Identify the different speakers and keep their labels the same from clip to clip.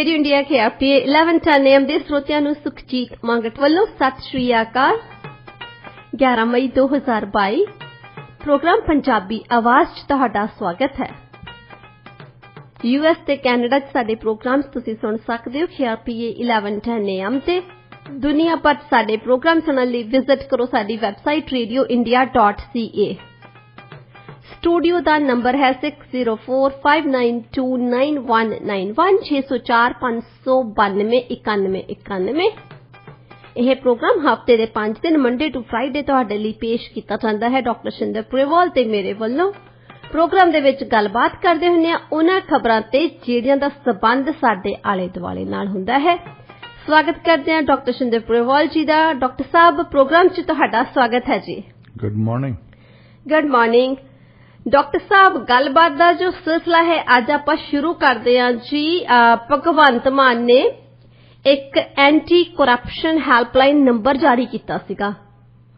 Speaker 1: Radio India के आपके 1110 AM ਦੇ ਸਰੋਤਿਆਂ ਨੂੰ ਸੁਖਜੀਤ ਮੰਗਟ ਵੱਲੋਂ ਸਤਿ ਸ਼੍ਰੀ ਅਕਾਲ। 11 ਮਈ 2022 ਪ੍ਰੋਗਰਾਮ ਪੰਜਾਬੀ ਆਵਾਜ਼ 'ਚ ਤੁਹਾਡਾ ਸਵਾਗਤ ਹੈ। US ਤੇ ਕੈਨੇਡਾ 'ਚ ਸਾਡੇ ਪ੍ਰੋਗਰਾਮਸ ਤੁਸੀਂ ਸੁਣ ਸਕਦੇ ਹੋ KRPA 1110 AM ਤੇ। ਦੁਨੀਆ ਭਰ 'ਚ ਸਾਡੇ ਪ੍ਰੋਗਰਾਮ ਸੁਣਨ ਲਈ ਵਿਜ਼ਿਟ ਕਰੋ ਸਾਡੀ ਵੈਬਸਾਈਟ radioindia.ca। स्टूडियो का नंबर है 6045929191 604 592 9191। यह प्रोग्राम हफ्ते के 5 दिन मंडे टू फ्राइडे तुहाडे लई पेश किया जाता है डॉक्टर शिंदर पुरेवाल ते मेरे वल्लों। प्रोग्राम दे विच गलबात करदे हुंदे आ उन्हां खबरां ते जिहड़ियां दा संबंध साडे आले दुआले नाल हुंदा है। स्वागत करते हैं डॉक्टर शिंदर पुरेवाल जी का। डॉक्टर साहब प्रोग्राम च तुहाडा स्वागत है जी।
Speaker 2: Good morning.
Speaker 1: Good morning doctor साहब। गलबात का जो सिलसिला है अज आपां शुरू करते हैं जी। भगवंत मान ने एक एंटी करप्शन हैल्पलाइन नंबर जारी किया सीगा।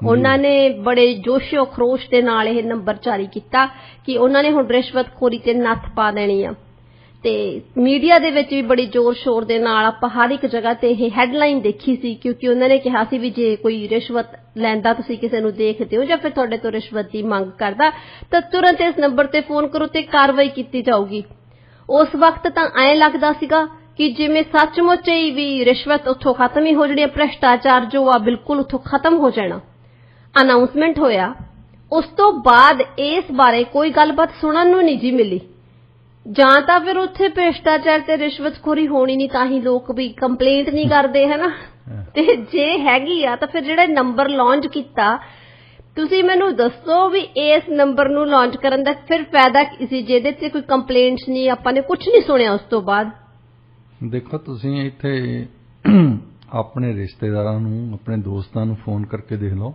Speaker 1: उन्होंने बड़े जोशो खरोश के नाल यह नंबर जारी किया कि उन्होंने हुण रिश्वतखोरी ते नत्थ पा देनी आ। ते मीडिया दे विच भी बड़ी जोर शोर दे नाल आपां हर एक जगह ते यह हैडलाइन देखी सी, क्योंकि उन्होंने कहा सी भी जे कोई रिश्वत लैंदा तुसीं किसी नूं देखदे हो जां फिर तुहाडे तो रिश्वत दी मंग करदा तां तुरंत इस नंबर ते फोन करो ते कार्रवाई कीती जाऊगी। उस वक्त तां ऐ लगदा सीगा कि जिवें सचमुच ही भी रिश्वत उत्थों खत्म ही हो जानी, भ्रष्टाचार जो आ बिल्कुल उत्थों खत्म हो जाना। अनाउंसमेंट होया, उस तो बाद इस बारे कोई गलबात सुनन नूं नहीं जी मिली। जां तां फिर उत्थे भ्रष्टाचार ते रिश्वतखोरी होनी नहीं, तां ही लोग भी कंप्लेंट नहीं करते है ना। ते जे हैगी आ तां फिर जिहड़ा नंबर लॉन्च कीता तुसीं मैनूं दस्सो भी इस नंबर नूं लॉन्च करन दा फिर फायदा की सी जिहदे ते कोई कंप्लेंट्स नहीं, आपां ने कुछ नहीं सुनिया उस तो बाद।
Speaker 2: देखो तुसीं इत्थे अपने रिश्तेदारां नूं अपने दोस्तां नूं फोन करके देख लो,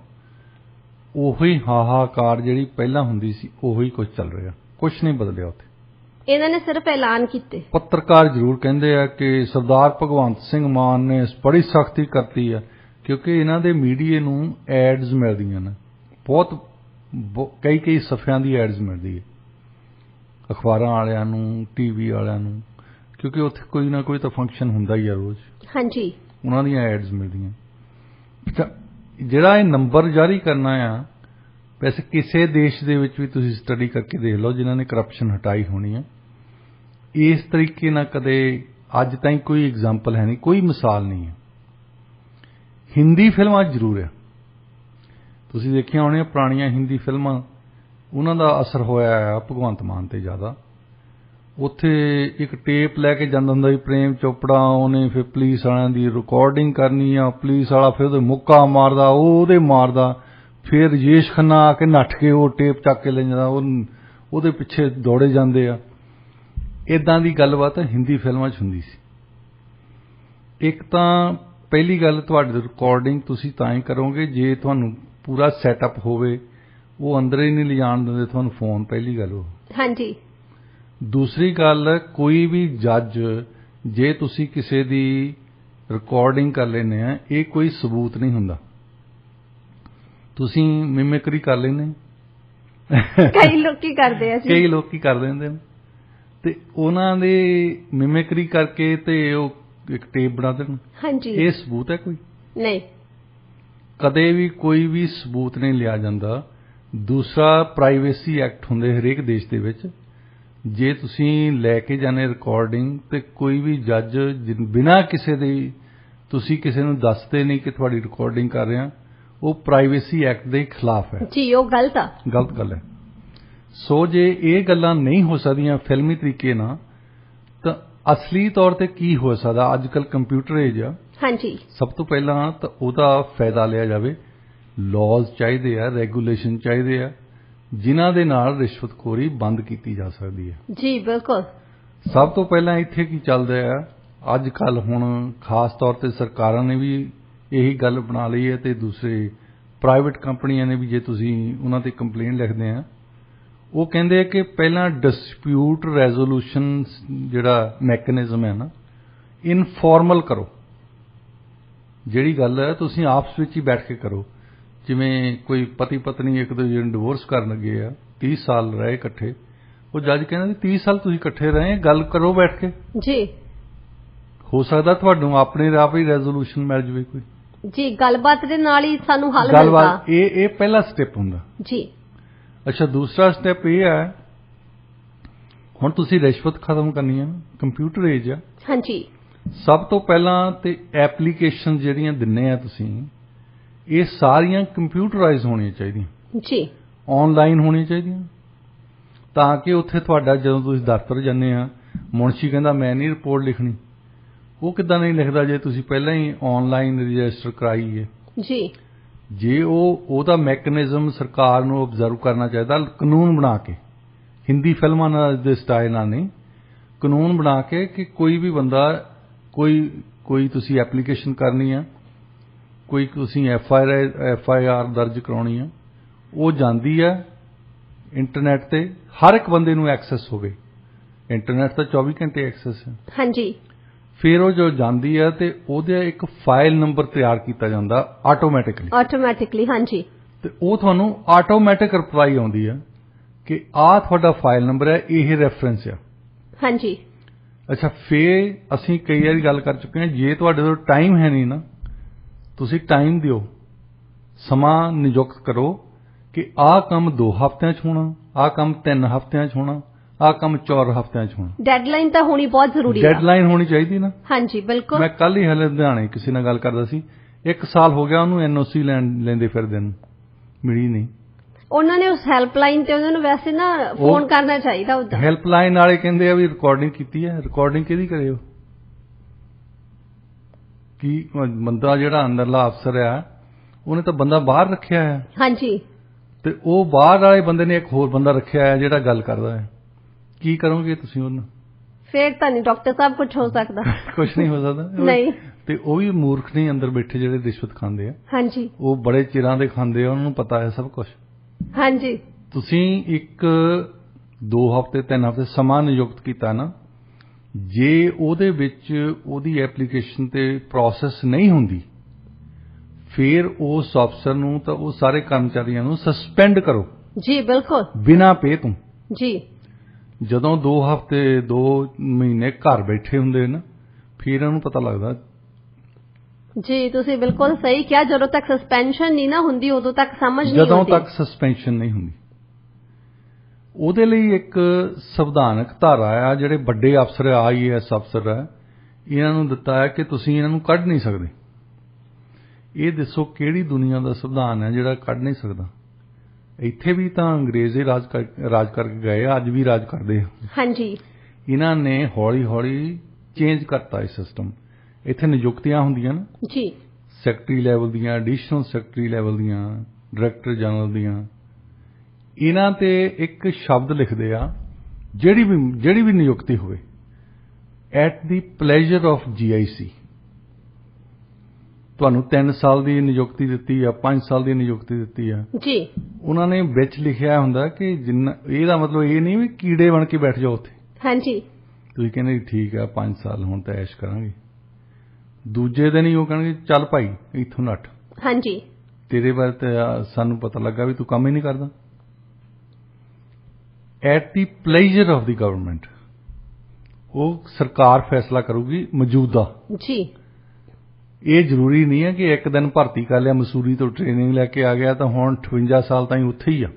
Speaker 2: ओही हाहाकार जिहड़ी पहिलां हुंदी सी ओही कुछ चल रिहा, कुछ नहीं बदलिया उत्थे।
Speaker 1: इन्होंने सिर्फ ऐलान किए।
Speaker 2: पत्रकार जरूर कहते हैं कि सरदार भगवंत सिंह मान ने बड़ी सख्ती करती है, क्योंकि इन्हां दे मीडिया नूं एड्स मिलदियां ने, बहुत कई सफ़ियां दी एड्स मिलदी है अखबारां वालियां नूं, टीवी वालियां नूं, क्योंकि उत्थे कोई ना कोई तो फंक्शन हुंदा ही है रोज़। हाँ जी, उन्हां दीयां एड्स मिलदियां। जिहड़ा ये नंबर जारी करना है, वैसे किसी देश दे विच भी तुसीं स्टडी करके देख लो जिन्हां ने करप्शन हटाई होनी है, इस तरीके ना कदे अज ताईं कोई एग्जाम्पल है नहीं, कोई मिसाल नहीं है। हिंदी फिल्मां जरूर है, तुसीं देखिया होणियां पुराणियां हिंदी फिल्मां, उन्हां दा असर होया है भगवंत मान ते ज़्यादा। उत्थे एक टेप लैके जांदा हुंदा सी प्रेम चोपड़ा, उहने फिर पुलिस वालियां दी रिकॉर्डिंग करनी आ, पुलिस वाला फिर उहदे मुक्का मारदा, ओहदे मारदा, फिर राजेश खन्ना आके नट्ठ के वो टेप चक के ले जांदा, उहदे पिछे दौड़े जांदे आ। इदां दी गलबात हिंदी फिल्मां च हुंदी सी। एक तां पहली गल तुहाडी रिकॉर्डिंग तुसीं तां ही करोगे जे तुहानूं पूरा सैटअप होवे, वो अंदर ही नहीं ले जाण दिंदे तुहानूं फोन, पहली गल वो। हाँ जी। दूसरी गल, कोई भी जज जे तुसीं किसी दी रिकॉर्डिंग कर लेने आ, ये कोई सबूत नहीं हुंदा। तुसीं मिमिक्री कर लेने कई लोग की करदे आ जी, कई लोग की कर दिंदे ने ते उन्हां दे मिमिक्री करके ते ओह एक टेप बना देण। हाँ जी, ये सबूत है कोई नहीं, कदे भी कोई भी सबूत नहीं लिया जांदा। दूसरा, प्राइवेसी एक्ट हुंदे हरेक देश दे विच, जे तुसीं लैके जाने रिकॉर्डिंग ते कोई भी जज बिना किसी दे तुसीं किसी नूं दसदे नहीं कि तुहाडी रिकॉर्डिंग कर रहे हैं, वो प्राइवेसी एक्ट दे खिलाफ है जी, वो गलत आ, गलत गल है। सो जे ये गल्लां नहीं हो सकदियां फिल्मी तरीके नाल, तां असली तौर ते की हो सकदा? अजकल कंप्यूटर एज आ। हाँ जी, सब तो पहला तां ओहदा फायदा लिया जावे। लॉज चाहिदे आ, रेगूलेशन चाहिदे आ, जिन्हां दे नाल रिश्वतखोरी बंद कीती जा सकदी है जी। बिल्कुल। सब तो पहला इत्थे की चलदा है अजकल, हुण खास तौर ते सरकारां ने भी यही गल बना ली है, ते दूसरे प्राइवेट कंपनियां ने भी, जे तुसीं उन्हां ते कंप्लेन लिखदे आ, वो कहते हैं कि पहला डिस्प्यूट रेजोल्यूशन जिहड़ा मैकेनिज्म है ना, इनफॉर्मल करो। जिहड़ी गल है तुसीं आपस विच ही बैठ के करो, जिवें कोई पति पत्नी एक दूजे नूं डिवोर्स करन लगे आ, 30 साल रहे इकट्ठे, वो जज कहंदा 30 साल तुसीं इकट्ठे रहे, गल करो बैठ के जी, ਹੋ ਸਕਦਾ ਤੁਹਾਨੂੰ ਆਪਣੇ ਆਪ ਹੀ ਰੈਜ਼ੋਲੂਸ਼ਨ ਮਿਲ ਜਾਵੇ ਕੋਈ
Speaker 1: ਜੀ, ਗੱਲਬਾਤ ਦੇ ਨਾਲ ਹੀ ਸਾਨੂੰ ਹੱਲ
Speaker 2: ਗੱਲਬਾਤ।
Speaker 1: ਮਿਲਦਾ।
Speaker 2: ਇਹ ਪਹਿਲਾ ਸਟੈਪ ਹੁੰਦਾ
Speaker 1: ਜੀ।
Speaker 2: ਅੱਛਾ, ਦੂਸਰਾ ਸਟੈਪ ਇਹ ਹੈ, ਹੁਣ ਤੁਸੀਂ ਰਿਸ਼ਵਤ ਖਤਮ ਕਰਨੀ ਹੈ, ਕੰਪਿਊਟਰ ਏਜ ਆ।
Speaker 1: ਹਾਂਜੀ।
Speaker 2: ਸਭ ਤੋਂ ਪਹਿਲਾਂ ਤੇ ਐਪਲੀਕੇਸ਼ਨ ਜਿਹੜੀਆਂ ਦਿੰਨੇ ਆ ਤੁਸੀਂ, ਇਹ ਸਾਰੀਆਂ ਕੰਪਿਊਟਰਾਈਜ਼ ਹੋਣੀਆਂ ਚਾਹੀਦੀਆਂ
Speaker 1: ਜੀ।
Speaker 2: ਆਨਲਾਈਨ ਹੋਣੀਆਂ ਚਾਹੀਦੀਆਂ, ਤਾਂ ਕਿ ਉੱਥੇ ਤੁਹਾਡਾ ਜਦੋਂ ਤੁਸੀਂ ਦਫ਼ਤਰ ਜਾਂਦੇ ਆ, ਮੁਨਸ਼ੀ ਕਹਿੰਦਾ ਮੈਂ ਨਹੀਂ ਰਿਪੋਰਟ ਲਿਖਣੀ, ਉਹ ਕਿੱਦਾਂ ਨਹੀਂ ਲਿਖਦਾ ਜੇ ਤੁਸੀਂ ਪਹਿਲਾਂ ਹੀ ਆਨਲਾਈਨ ਰਜਿਸਟਰ ਕਰਾਈ ਹੈ।
Speaker 1: ਜੀ।
Speaker 2: ਜੇ ਉਹਦਾ ਮੈਕੈਨਿਜ਼ਮ ਸਰਕਾਰ ਨੂੰ ਆਬਜ਼ਰਵ ਕਰਨਾ ਚਾਹੀਦਾ, ਕਾਨੂੰਨ ਬਣਾ ਕੇ, ਹਿੰਦੀ ਫਿਲਮਾਂ ਨਾਲ ਦੇ ਸਟਾਈਲ ਨਾਲ ਨਹੀਂ, ਕਾਨੂੰਨ ਬਣਾ ਕੇ ਕਿ ਕੋਈ ਵੀ ਬੰਦਾ ਕੋਈ ਤੁਸੀਂ ਐਪਲੀਕੇਸ਼ਨ ਕਰਨੀ ਆ, ਕੋਈ ਤੁਸੀਂ ਐਫ ਆਈ ਆਰ ਦਰਜ ਕਰਾਉਣੀ ਆ, ਉਹ ਜਾਂਦੀ ਆ ਇੰਟਰਨੈਟ ਤੇ, ਹਰ ਇੱਕ ਬੰਦੇ ਨੂੰ ਐਕਸੈਸ ਹੋਵੇ। ਇੰਟਰਨੈਟ ਤਾਂ 24 ਘੰਟੇ ਐਕਸੈਸ ਹੈ।
Speaker 1: ਹਾਂਜੀ।
Speaker 2: ਫਿਰ ਉਹ ਜੋ ਜਾਂਦੀ ਹੈ ਤੇ ਉਹਦੇ ਇੱਕ ਫਾਈਲ ਨੰਬਰ ਤਿਆਰ ਕੀਤਾ ਜਾਂਦਾ ਆਟੋਮੈਟਿਕਲੀ।
Speaker 1: ਹਾਂਜੀ।
Speaker 2: ਤੇ ਉਹ ਤੁਹਾਨੂੰ ਆਟੋਮੈਟਿਕ ਰਿਪਲਾਈ ਆਉਂਦੀ ਆ ਕਿ ਆਹ ਤੁਹਾਡਾ ਫਾਈਲ ਨੰਬਰ ਹੈ, ਇਹ ਰੈਫਰੈਂਸ ਆ।
Speaker 1: ਹਾਂਜੀ।
Speaker 2: ਅੱਛਾ, ਫਿਰ ਅਸੀਂ ਕਈ ਵਾਰੀ ਗੱਲ ਕਰ ਚੁੱਕੇ ਹਾਂ, ਜੇ ਤੁਹਾਡੇ ਕੋਲ ਟਾਈਮ ਹੈ ਨਹੀਂ ਨਾ, ਤੁਸੀਂ ਟਾਈਮ ਦਿਓ, ਸਮਾਂ ਨਿਯੁਕਤ ਕਰੋ ਕਿ ਆਹ ਕੰਮ 2 ਹਫ਼ਤਿਆਂ 'ਚ ਹੋਣਾ, ਆਹ ਕੰਮ 3 ਹਫ਼ਤਿਆਂ 'ਚ ਹੋਣਾ, ਆਹ ਕੰਮ 4 ਹਫ਼ਤਿਆਂ 'ਚ ਹੋਣਾ।
Speaker 1: ਡੈਡਲਾਈਨ ਤਾਂ ਹੋਣੀ ਬਹੁਤ ਜ਼ਰੂਰੀ ਹੈ।
Speaker 2: ਡੈਡਲਾਈਨ ਹੋਣੀ ਚਾਹੀਦੀ ਨਾ।
Speaker 1: ਹਾਂਜੀ, ਬਿਲਕੁਲ।
Speaker 2: ਮੈਂ ਕੱਲ ਹੀ ਹਲੇ ਲੁਧਿਆਣੇ ਕਿਸੇ ਨਾਲ ਗੱਲ ਕਰਦਾ ਸੀ, 1 ਸਾਲ ਹੋ ਗਿਆ ਉਹਨੂੰ NOC ਲੈਂਦੇ ਫਿਰਦੇ ਨੂੰ, ਮਿਲੀ ਨਹੀਂ।
Speaker 1: ਉਹਨਾਂ ਨੇ ਉਸ ਹੈਲਪਲਾਈਨ ਤੇ ਉਹਨਾਂ ਨੂੰ ਵੈਸੇ ਨਾ ਫੋਨ ਕਰਨਾ ਚਾਹੀਦਾ ਉਦਾਂ।
Speaker 2: ਹੈਲਪਲਾਈਨ ਵਾਲੇ ਕਹਿੰਦੇ ਆ ਵੀ ਰਿਕਾਰਡਿੰਗ ਕੀਤੀ ਹੈ। ਰਿਕਾਰਡਿੰਗ ਕਿਹਦੀ ਕਰੇ? ਉਹ ਕੀ ਬੰਦਾ ਜਿਹੜਾ ਅੰਦਰਲਾ ਅਫਸਰ ਆ, ਉਹਨੇ ਤਾਂ ਬੰਦਾ ਬਾਹਰ ਰੱਖਿਆ ਹੈ।
Speaker 1: ਹਾਂਜੀ।
Speaker 2: ਤੇ ਉਹ ਬਾਹਰ ਵਾਲੇ ਬੰਦੇ ਨੇ ਇੱਕ ਹੋਰ ਬੰਦਾ ਰੱਖਿਆ ਹੈ ਜਿਹੜਾ ਗੱਲ ਕਰਦਾ ਹੈ। ਕੀ ਕਰੋਗੇ ਤੁਸੀਂ ਉਹਨੂੰ?
Speaker 1: ਫੇਰ ਤਾਂ ਨਹੀਂ ਡਾਕਟਰ ਸਾਹਿਬ ਕੁਝ ਹੋ ਸਕਦਾ।
Speaker 2: ਕੁਝ ਨਹੀਂ ਹੋ ਸਕਦਾ।
Speaker 1: ਨਹੀਂ।
Speaker 2: ਤੇ ਉਹ ਵੀ ਮੂਰਖ ਨਹੀਂ ਅੰਦਰ ਬੈਠੇ ਜਿਹੜੇ ਰਿਸ਼ਵਤ ਖਾਂਦੇ ਆ।
Speaker 1: ਹਾਂਜੀ।
Speaker 2: ਉਹ ਬੜੇ ਚਿਰਾਂ ਦੇ ਖਾਂਦੇ ਆ, ਉਹਨਾਂ ਨੂੰ ਪਤਾ ਹੈ ਸਭ ਕੁਝ।
Speaker 1: ਹਾਂਜੀ।
Speaker 2: ਤੁਸੀਂ 1-2 ਹਫ਼ਤੇ 3 ਹਫ਼ਤੇ ਸਮਾਂ ਨਿਯੁਕਤ ਕੀਤਾ ਨਾ, ਜੇ ਉਹਦੇ ਵਿੱਚ ਉਹਦੀ ਐਪਲੀਕੇਸ਼ਨ ਤੇ ਪ੍ਰੋਸੈਸ ਨਹੀਂ ਹੁੰਦੀ, ਫਿਰ ਉਸ ਅਫਸਰ ਨੂੰ ਤਾਂ ਉਹ ਸਾਰੇ ਕਰਮਚਾਰੀਆਂ ਨੂੰ ਸਸਪੈਂਡ ਕਰੋ।
Speaker 1: ਜੀ ਬਿਲਕੁਲ।
Speaker 2: ਬਿਨਾਂ ਪੇ ਤੋਂ।
Speaker 1: ਜੀ।
Speaker 2: ਜਦੋਂ 2 ਹਫ਼ਤੇ 2 ਮਹੀਨੇ ਘਰ ਬੈਠੇ ਹੁੰਦੇ ਨਾ, ਫਿਰ ਉਹਨੂੰ ਪਤਾ ਲੱਗਦਾ।
Speaker 1: ਜੀ, ਤੁਸੀਂ ਬਿਲਕੁਲ ਸਹੀ ਕਿਹਾ। ਜਦੋਂ ਤੱਕ ਸਸਪੈਂਸ਼ਨ ਨਹੀਂ ਨਾ ਹੁੰਦੀ, ਉਦੋਂ ਤੱਕ ਸਮਝ ਨਹੀਂ ਆਉਂਦੀ।
Speaker 2: ਜਦੋਂ ਤੱਕ ਸਸਪੈਂਸ਼ਨ ਨਹੀਂ ਹੁੰਦੀ, ਉਹਦੇ ਲਈ ਇੱਕ ਸੰਵਿਧਾਨਕ ਧਾਰਾ ਆ, ਜਿਹੜੇ ਵੱਡੇ ਅਫਸਰ IAS ਅਫਸਰ ਆ, ਇਹਨਾਂ ਨੂੰ ਦਿੱਤਾ ਹੈ ਕਿ ਤੁਸੀਂ ਇਹਨਾਂ ਨੂੰ ਕੱਢ ਨਹੀਂ ਸਕਦੇ। ਇਹ ਦੱਸੋ ਕਿਹੜੀ ਦੁਨੀਆ ਦਾ ਸੰਵਿਧਾਨ ਹੈ ਜਿਹੜਾ ਕੱਢ ਨਹੀਂ ਸਕਦਾ? ਇੱਥੇ ਵੀ ਤਾਂ ਅੰਗਰੇਜ਼ ਰਾਜ ਕਰਕੇ ਗਏ ਆ, ਅੱਜ ਵੀ ਰਾਜ ਕਰਦੇ ਆ। ਹਾਂਜੀ। ਇਹਨਾਂ ਨੇ ਹੌਲੀ ਹੌਲੀ ਚੇਂਜ ਕਰਤਾ ਇਹ ਸਿਸਟਮ। ਇੱਥੇ ਨਿਯੁਕਤੀਆਂ ਹੁੰਦੀਆਂ ਨਾ ਜੀ, ਸੈਕਟਰੀ ਲੈਵਲ ਦੀਆਂ, ਐਡੀਸ਼ਨਲ ਸੈਕਟਰੀ ਲੈਵਲ ਦੀਆਂ, ਡਾਇਰੈਕਟਰ ਜਨਰਲ ਦੀਆਂ, ਇਹਨਾਂ ਤੇ ਇੱਕ ਸ਼ਬਦ ਲਿਖਦੇ ਆ, ਜਿਹੜੀ ਵੀ ਨਿਯੁਕਤੀ ਹੋਵੇ, at the pleasure of GIC। ਤੁਹਾਨੂੰ 3 ਸਾਲ ਦੀ ਨਿਯੁਕਤੀ ਦਿੱਤੀ ਆ, 5 ਸਾਲ ਦੀ ਨਿਯੁਕਤੀ ਦਿੱਤੀ ਆ ਜੀ, ਉਹਨਾਂ ਨੇ ਵਿੱਚ ਲਿਖਿਆ ਹੁੰਦਾ ਕਿ ਜਿੰਨਾ, ਇਹਦਾ ਮਤਲਬ ਇਹ ਨਹੀਂ ਵੀ ਕੀੜੇ ਬਣ ਕੇ ਬੈਠ ਜਾਓ ਉੱਥੇ। ਹਾਂਜੀ। ਤੁਸੀਂ ਕਹਿੰਦੇ ਠੀਕ ਆ 5 ਸਾਲ ਹੁਣ ਤਾਂ ਐਸ਼ ਕਰਾਂਗੇ, ਦੂਜੇ ਦਿਨ ਹੀ ਉਹ ਕਹਿਣਗੇ ਚੱਲ ਭਾਈ ਇੱਥੋਂ ਨੱਠ। ਹਾਂਜੀ। ਤੇਰੇ ਬਾਰੇ ਤਾਂ ਸਾਨੂੰ ਪਤਾ ਲੱਗਾ ਵੀ ਤੂੰ ਕੰਮ ਹੀ ਨਹੀਂ ਕਰਦਾ। At the pleasure of the government, ਉਹ ਸਰਕਾਰ ਫੈਸਲਾ ਕਰੂਗੀ ਮੌਜੂਦਾ ਜੀ। ਇਹ ਜ਼ਰੂਰੀ ਨਹੀਂ ਹੈ ਕਿ ਇੱਕ ਦਿਨ ਭਰਤੀ ਕਰ ਲਿਆ, ਮਸੂਰੀ ਤੋਂ ਟ੍ਰੇਨਿੰਗ ਲੈ ਕੇ ਆ ਗਿਆ ਤਾਂ ਹੁਣ 58 ਸਾਲ ਤਾਈਂ ਉੱਥੇ ਹੀ ਆ,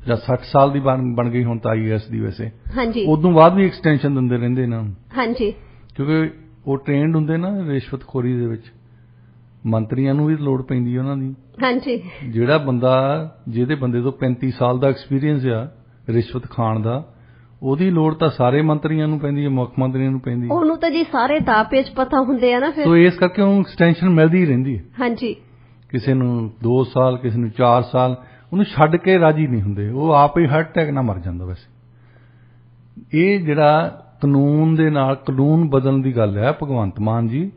Speaker 2: ਜਾਂ 60 ਸਾਲ ਦੀ ਬਣ ਗਈ ਹੁਣ ਤਾਂ IAS ਦੀ। ਵੈਸੇ ਹਾਂਜੀ, ਉਦੋਂ ਬਾਅਦ ਵੀ ਐਕਸਟੈਂਸ਼ਨ ਦਿੰਦੇ ਰਹਿੰਦੇ ਇਹਨਾਂ ਨੂੰ। ਹਾਂਜੀ, ਕਿਉਂਕਿ ਉਹ ਟ੍ਰੇਨਡ ਹੁੰਦੇ ਨਾ ਰਿਸ਼ਵਤਖੋਰੀ ਦੇ ਵਿੱਚ। ਮੰਤਰੀਆਂ ਨੂੰ ਵੀ ਲੋੜ ਪੈਂਦੀ ਉਹਨਾਂ ਦੀ। ਹਾਂਜੀ। ਜਿਹੜਾ ਬੰਦਾ, ਜਿਹਦੇ ਬੰਦੇ ਤੋਂ 35 ਸਾਲ ਦਾ ਐਕਸਪੀਰੀਅੰਸ ਆ ਰਿਸ਼ਵਤ ਖਾਣ ਦਾ, ਉਹਦੀ ਲੋੜ ਤਾਂ ਸਾਰੇ ਮੰਤਰੀਆਂ ਨੂੰ ਪੈਂਦੀ ਹੈ, ਮੁੱਖ ਮੰਤਰੀਆਂ ਨੂੰ ਪੈਂਦੀ ਹੈ। ਉਹਨੂੰ ਤਾਂ ਜੀ ਸਾਰੇ ਦਾਅਪੇਚ ਪਤਾ ਹੁੰਦੇ ਆ ਨਾ ਫਿਰ। ਸੋ ਇਸ ਕਰਕੇ ਉਹਨੂੰ ਐਕਸਟੈਂਸ਼ਨ ਮਿਲਦੀ ਰਹਿੰਦੀ ਹੈ। ਹਾਂਜੀ। ਕਿਸੇ ਨੂੰ 2 ਸਾਲ, ਕਿਸੇ ਨੂੰ 4 ਸਾਲ, ਉਹਨੂੰ ਛੱਡ ਕੇ ਰਾਜੀ ਨਹੀਂ ਹੁੰਦੇ। ਉਹ ਆਪ ਹੀ ਹਾਰਟ ਅਟੈਕ ਨਾਲ ਮਰ ਜਾਂਦਾ। ਵੈਸੇ ਇਹ ਜਿਹੜਾ ਕਾਨੂੰਨ ਦੇ ਨਾਲ ਕਾਨੂੰਨ ਬਦਲਣ ਦੀ ਗੱਲ ਹੈ, ਭਗਵੰਤ ਮਾਨ ਜੀ,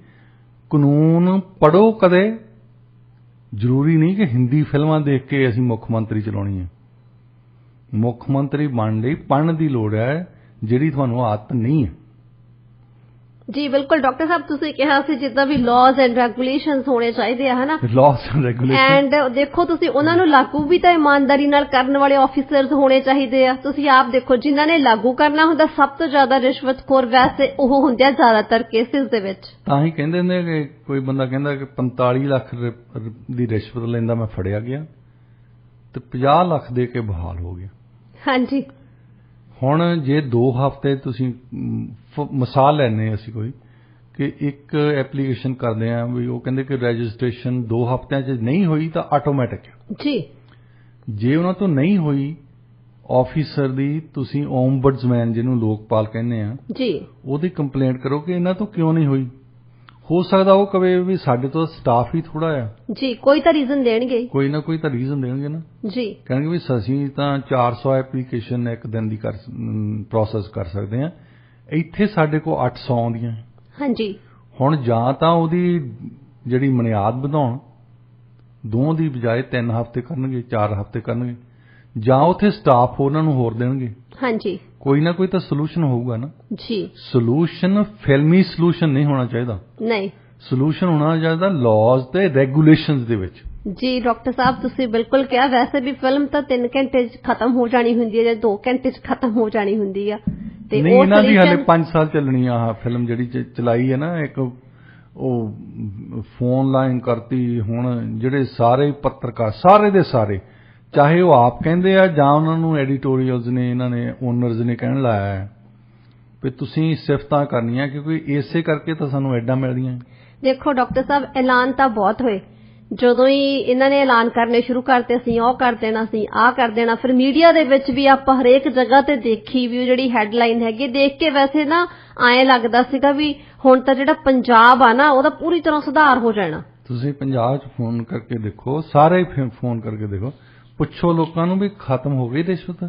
Speaker 2: ਕਾਨੂੰਨ ਪੜ੍ਹੋ ਕਦੇ। ਜ਼ਰੂਰੀ ਨਹੀਂ ਕਿ ਹਿੰਦੀ ਫਿਲਮਾਂ ਦੇਖ ਕੇ ਅਸੀਂ ਮੁੱਖ ਮੰਤਰੀ ਚਲਾਉਣੀ ਹੈ। ਮੁੱਖ ਮੰਤਰੀ ਬਣਨ ਲਈ ਪੜ੍ਹਨ ਦੀ ਲੋੜ ਹੈ, ਜਿਹੜੀ ਤੁਹਾਨੂੰ ਆਦਤ ਨਹੀਂ ਹੈ।
Speaker 1: ਜੀ ਬਿਲਕੁਲ ਡਾਕਟਰ ਸਾਹਿਬ ਤੁਸੀਂ ਕਿਹਾ ਸੀ ਜਿੱਦਾਂ ਵੀ ਲਾਜ਼ ਐਂਡ ਰੈਗੂਲੇਸ਼ਨਸ ਹੋਣੇ ਚਾਹੀਦੇ ਆ ਹਨਾ
Speaker 2: ਲਾਜ਼ ਐਂਡ ਰੈਗੂਲੇਸ਼ਨ
Speaker 1: ਐਂਡ ਦੇਖੋ ਤੁਸੀਂ ਉਹਨਾਂ ਨੂੰ ਲਾਗੂ ਵੀ ਤਾਂ ਇਮਾਨਦਾਰੀ ਨਾਲ ਕਰਨ ਵਾਲੇ ਆਫੀਸਰਸ ਹੋਣੇ ਚਾਹੀਦੇ ਆ ਤੁਸੀਂ ਆਪ ਦੇਖੋ ਜਿਨ੍ਹਾਂ ਨੇ ਲਾਗੂ ਕਰਨਾ ਹੁੰਦਾ ਸਭ ਤੋਂ ਜ਼ਿਆਦਾ ਰਿਸ਼ਵਤਖੋਰ ਵੈਸੇ ਉਹ ਹੁੰਦੇ ਆ ਜ਼ਿਆਦਾਤਰ ਕੇਸਿਸ ਦੇ ਵਿੱਚ
Speaker 2: ਤਾਂ ਹੀ ਕਹਿੰਦੇ ਨੇ ਕਿ ਕੋਈ ਬੰਦਾ ਕਹਿੰਦਾ ਕਿ 45 ਲੱਖ ਦੀ ਰਿਸ਼ਵਤ ਲੈਂਦਾ ਮੈਂ ਫੜਿਆ ਗਿਆ ਤੇ 50 ਲੱਖ ਦੇ ਕੇ ਬਹਾਲ ਹੋ ਗਿਆ
Speaker 1: ਹਾਂਜੀ
Speaker 2: ਹੁਣ ਜੇ 2 ਹਫ਼ਤੇ ਤੁਸੀਂ ਮਿਸਾਲ ਲੈਣੇ ਅਸੀਂ ਕੋਈ ਕਿ ਇੱਕ ਐਪਲੀਕੇਸ਼ਨ ਕਰਦੇ ਆ ਵੀ ਉਹ ਕਹਿੰਦੇ ਕਿ ਰਜਿਸਟ੍ਰੇਸ਼ਨ 2 ਹਫ਼ਤਿਆਂ 'ਚ ਨਹੀਂ ਹੋਈ ਤਾਂ ਆਟੋਮੈਟਿਕ
Speaker 1: ਜੀ
Speaker 2: ਜੇ ਉਹਨਾਂ ਤੋਂ ਨਹੀਂ ਹੋਈ ਆਫੀਸਰ ਦੀ ਤੁਸੀਂ ਓਮਬਡਸਮੈਨ ਜਿਹਨੂੰ ਲੋਕਪਾਲ ਕਹਿੰਦੇ ਆ
Speaker 1: ਜੀ
Speaker 2: ਉਹਦੀ ਕੰਪਲੇਂਟ ਕਰੋ ਕਿ ਇਹਨਾਂ ਤੋਂ ਕਿਉਂ ਨਹੀਂ ਹੋਈ ਹੋ ਸਕਦਾ ਉਹ ਕਵੇ ਵੀ ਸਾਡੇ ਤੋਂ ਸਟਾਫ ਹੀ ਥੋੜਾ ਆ
Speaker 1: ਜੀ ਕੋਈ ਤਾਂ ਰੀਜ਼ਨ ਦੇਣਗੇ
Speaker 2: ਕੋਈ ਨਾ ਕੋਈ ਤਾਂ ਰੀਜ਼ਨ ਦੇਣਗੇ ਨਾ
Speaker 1: ਜੀ
Speaker 2: ਕਹਿਣਗੇ ਵੀ ਅਸੀਂ ਤਾਂ 400 ਐਪਲੀਕੇਸ਼ਨ ਇੱਕ ਦਿਨ ਦੀ ਪ੍ਰੋਸੈਸ ਕਰ ਸਕਦੇ ਆ ਇੱਥੇ ਸਾਡੇ ਕੋਲ 800 ਆਉਂਦੀਆਂ
Speaker 1: ਹਾਂਜੀ
Speaker 2: ਹੁਣ ਜਾਂ ਤਾਂ ਉਹਦੀ ਜਿਹੜੀ ਮਨਿਆਦ ਵਧਾਉਣ 2 ਦੀ ਬਜਾਏ 3 ਹਫ਼ਤੇ ਕਰਨਗੇ 4 ਹਫ਼ਤੇ ਕਰਨਗੇ ਜਾਂ ਉੱਥੇ ਸਟਾਫ ਉਹਨਾਂ ਨੂੰ ਹੋਰ ਦੇਣਗੇ
Speaker 1: ਹਾਂਜੀ
Speaker 2: ਕੋਈ ਨਾ ਕੋਈ ਤਾਂ ਸੋਲੂਸ਼ਨ ਹੋਊਗਾ ਨਾ
Speaker 1: ਜੀ
Speaker 2: ਸੋਲੂਸ਼ਨ ਫਿਲਮੀ ਸੋਲੂਸ਼ਨ ਨਹੀਂ ਹੋਣਾ ਚਾਹੀਦਾ
Speaker 1: ਨਹੀਂ
Speaker 2: ਸੋਲੂਸ਼ਨ ਹੋਣਾ ਚਾਹੀਦਾ ਲਾਜ਼ ਤੇ ਰੈਗੂਲੇਸ਼ਨਸ ਦੇ ਵਿੱਚ
Speaker 1: ਜੀ ਡਾਕਟਰ ਸਾਹਿਬ ਤੁਸੀਂ ਬਿਲਕੁਲ ਕਿਹਾ ਵੈਸੇ ਵੀ ਫਿਲਮ ਤਾਂ 3 ਘੰਟੇ 'ਚ ਖਤਮ ਹੋ ਜਾਣੀ ਹੁੰਦੀ ਹੈ ਜਾਂ 2 ਘੰਟੇ 'ਚ ਖਤਮ ਹੋ ਜਾਣੀ ਹੁੰਦੀ ਆ ਤੇ
Speaker 2: ਨਹੀਂ
Speaker 1: ਉਹ
Speaker 2: ਇਹਨਾਂ ਦੀ ਹਲੇ
Speaker 1: solution-
Speaker 2: 5 ਸਾਲ ਚੱਲਣੀ ਆ ਆਹ ਫਿਲਮ ਜਿਹੜੀ ਚਲਾਈ ਹੈ ਨਾ ਇੱਕ ਉਹ ਫੋਨ ਲਾਈਨ ਕਰਤੀ ਹੁਣ ਜਿਹੜੇ ਸਾਰੇ ਪੱਤਰਕਾਰ ਸਾਰੇ ਦੇ ਸਾਰੇ ਚਾਹੇ ਉਹ ਆਪ ਕਹਿੰਦੇ ਆ ਜਾਂ ਉਹਨਾਂ ਨੂੰ ਐਡੀਟੋਰੀਅਲਸ ਨੇ ਇਹਨਾਂ ਨੇ ਓਨਰਸ ਨੇ ਕਹਿਣ ਲਾਇਆ ਹੈ ਵੀ ਤੁਸੀਂ ਸਿਫਤਾਂ ਕਰਨੀਆਂ ਕਿਉਂਕਿ ਇਸੇ ਕਰਕੇ ਤਾਂ ਸਾਨੂੰ ਐਡਾਂ ਮਿਲਦੀਆਂ
Speaker 1: ਦੇਖੋ ਡਾਕਟਰ ਸਾਹਿਬ ਐਲਾਨ ਤਾਂ ਬਹੁਤ ਹੋਏ ਜਦੋਂ ਹੀ ਇਹਨਾਂ ਨੇ ਐਲਾਨ ਕਰਨੇ ਸ਼ੁਰੂ ਕਰਤੇ ਅਸੀਂ ਉਹ ਕਰ ਦੇਣਾ ਸੀ ਆਹ ਕਰ ਦੇਣਾ ਫਿਰ ਮੀਡੀਆ ਦੇ ਵਿੱਚ ਵੀ ਆਪਾਂ ਹਰੇਕ ਜਗ੍ਹਾ ਤੇ ਦੇਖੀ ਵੀ ਉਹ ਜਿਹੜੀ ਹੈਡਲਾਈਨ ਹੈਗੀ ਦੇਖ ਕੇ ਵੈਸੇ ਨਾ ਐਂ ਲੱਗਦਾ ਸੀਗਾ ਵੀ ਹੁਣ ਤਾਂ ਜਿਹੜਾ ਪੰਜਾਬ ਆ ਨਾ ਉਹਦਾ ਪੂਰੀ ਤਰ੍ਹਾਂ ਸੁਧਾਰ ਹੋ ਜਾਣਾ
Speaker 2: ਤੁਸੀਂ ਪੰਜਾਬ 'ਚ ਫੋਨ ਕਰਕੇ ਦੇਖੋ ਸਾਰੇ ਫੋਨ ਕਰਕੇ ਦੇਖੋ ਪੁੱਛੋ ਲੋਕਾਂ ਨੂੰ ਵੀ ਖਤਮ ਹੋ ਗਈ ਰਿਸ਼ਵਤ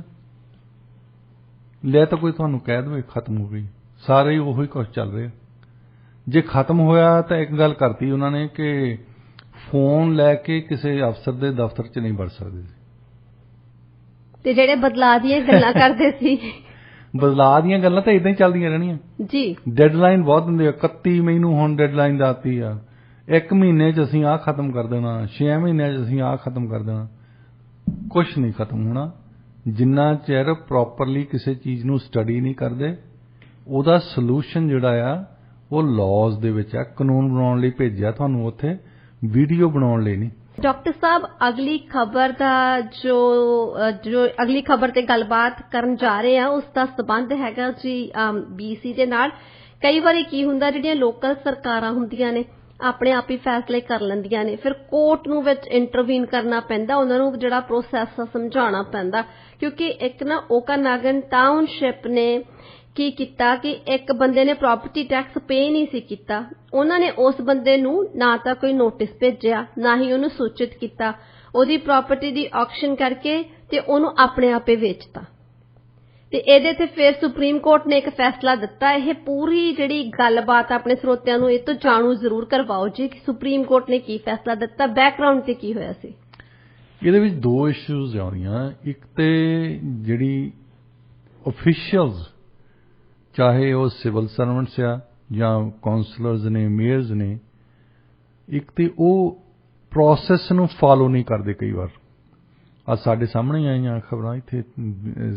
Speaker 2: ਲੈ ਤਾਂ ਕੋਈ ਤੁਹਾਨੂੰ ਕਹਿ ਦੇਵੇ ਖਤਮ ਹੋ ਗਈ ਸਾਰੇ ਹੀ ਉਹੀ ਕੁਝ ਚੱਲ ਰਿਹਾ ਜੇ ਖਤਮ ਹੋਇਆ ਤਾਂ ਇੱਕ ਗੱਲ ਕਰਤੀ ਉਹਨਾਂ ਨੇ ਕਿ ਫੋਨ ਲੈ ਕੇ ਕਿਸੇ ਅਫਸਰ ਦੇ ਦਫ਼ਤਰ 'ਚ ਨਹੀਂ ਵੜ ਸਕਦੇ
Speaker 1: ਤੇ ਜਿਹੜੇ ਬਦਲਾਅ ਦੀਆਂ ਗੱਲਾਂ ਕਰਦੇ ਸੀ
Speaker 2: ਬਦਲਾਅ ਦੀਆਂ ਗੱਲਾਂ ਤਾਂ ਇਦਾਂ ਹੀ ਚੱਲਦੀਆਂ ਰਹਿਣੀਆਂ
Speaker 1: ਜੀ
Speaker 2: ਡੈਡਲਾਈਨ ਬਹੁਤ ਹੁੰਦੀ ਆ 31 ਮਈ ਨੂੰ ਹੁਣ ਡੈਡਲਾਈਨ ਦਾਤੀ ਆ 1 ਮਹੀਨੇ 'ਚ ਅਸੀਂ ਆਹ ਖਤਮ ਕਰ ਦੇਣਾ 6 ਮਹੀਨਿਆਂ 'ਚ ਅਸੀਂ ਆਹ ਖਤਮ ਕਰ ਦੇਣਾ ਕੁਝ ਨਹੀਂ ਖਤਮ ਹੋਣਾ ਜਿੰਨਾ ਚਿਰ ਪ੍ਰੋਪਰਲੀ ਕਿਸੇ ਚੀਜ਼ ਨੂੰ ਸਟੱਡੀ ਨਹੀਂ ਕਰਦੇ ਉਹਦਾ ਸੋਲੂਸ਼ਨ ਜਿਹੜਾ ਆ ਉਹ ਲਾਜ਼ ਦੇ ਵਿੱਚ ਆ ਕਾਨੂੰਨ ਬਣਾਉਣ ਲਈ ਭੇਜਿਆ ਤੁਹਾਨੂੰ ਉੱਥੇ ਵੀਡੀਓ ਬਣਾਉਣ ਲਈ ਨਹੀਂ
Speaker 1: ਡਾਕਟਰ ਸਾਹਿਬ ਅਗਲੀ ਖਬਰ ਦਾ ਜੋ ਅਗਲੀ ਖਬਰ ਤੇ ਗੱਲਬਾਤ ਕਰਨ ਜਾ ਰਹੇ ਆ ਉਸ ਦਾ ਸਬੰਧ ਹੈਗਾ ਜੀ BC ਦੇ ਨਾਲ ਕਈ ਵਾਰੀ ਕੀ ਹੁੰਦਾ ਜਿਹੜੀਆਂ ਲੋਕਲ ਸਰਕਾਰਾਂ ਹੁੰਦੀਆਂ ਨੇ ਆਪਣੇ ਆਪ ਹੀ ਫੈਸਲੇ ਕਰ ਲੈਂਦੀਆਂ ਨੇ ਫਿਰ ਕੋਰਟ ਨੂੰ ਵਿੱਚ ਇੰਟਰਵੀਨ ਕਰਨਾ ਪੈਂਦਾ ਉਹਨਾਂ ਨੂੰ ਜਿਹੜਾ ਪ੍ਰੋਸੈਸ ਸਮਝਾਉਣਾ ਪੈਂਦਾ ਕਿਉਂਕਿ ਇੱਕ ਨਾ ਓਕਾਨਾਗਨ ਟਾਊਨਸ਼ਿਪ ਨੇ ਕੀ ਕੀਤਾ ਕਿ ਇੱਕ ਬੰਦੇ ਨੇ ਪ੍ਰਾਪਰਟੀ ਟੈਕਸ ਪੇ ਨਹੀਂ ਸੀ ਕੀਤਾ ਉਹਨਾਂ ਨੇ ਉਸ ਬੰਦੇ ਨੂੰ ਨਾ ਤਾਂ ਕੋਈ ਨੋਟਿਸ ਭੇਜਿਆ ਨਾ ਹੀ ਉਹਨੂੰ ਸੂਚਿਤ ਕੀਤਾ ਉਹਦੀ ਪ੍ਰਾਪਰਟੀ ਦੀ ਆਕਸ਼ਨ ਕਰਕੇ ਤੇ ਉਹਨੂੰ ਆਪਣੇ ਆਪੇ ਵੇਚਤਾ ਤੇ ਇਹਦੇ ਤੇ ਫਿਰ ਸੁਪਰੀਮ ਕੋਰਟ ਨੇ ਇੱਕ ਫੈਸਲਾ ਦਿੱਤਾ ਇਹ ਪੂਰੀ ਜਿਹੜੀ ਗੱਲਬਾਤ ਆਪਣੇ ਸਰੋਤਿਆਂ ਨੂੰ ਇਹ ਤੋਂ ਜਾਣੂ ਜ਼ਰੂਰ ਕਰਵਾਓ ਜੀ ਕਿ ਸੁਪਰੀਮ ਕੋਰਟ ਨੇ ਕੀ ਫੈਸਲਾ ਦਿੱਤਾ ਬੈਕਗ੍ਰਾਉਂਡ ਤੇ ਕੀ ਹੋਇਆ ਸੀ
Speaker 2: ਇਹਦੇ ਵਿੱਚ 2 ਇਸ਼ੂਜ਼ ਆਉਂਦੀਆਂ ਇੱਕ ਤੇ ਜਿਹੜੀ ਅਫੀਸ਼ੀਅਲਸ ਚਾਹੇ ਉਹ ਸਿਵਲ ਸਰਵੈਂਟਸ ਆ ਜਾਂ ਕਾਉਂਸਲਰਸ ਨੇ ਮੇਅਰਸ ਨੇ ਇੱਕ ਤੇ ਉਹ ਪ੍ਰੋਸੈਸ ਨੂੰ ਫਾਲੋ ਨਹੀਂ ਕਰਦੇ ਕਈ ਵਾਰ ਆ ਸਾਡੇ ਸਾਹਮਣੇ ਆਈਆਂ ਖਬਰਾਂ ਇੱਥੇ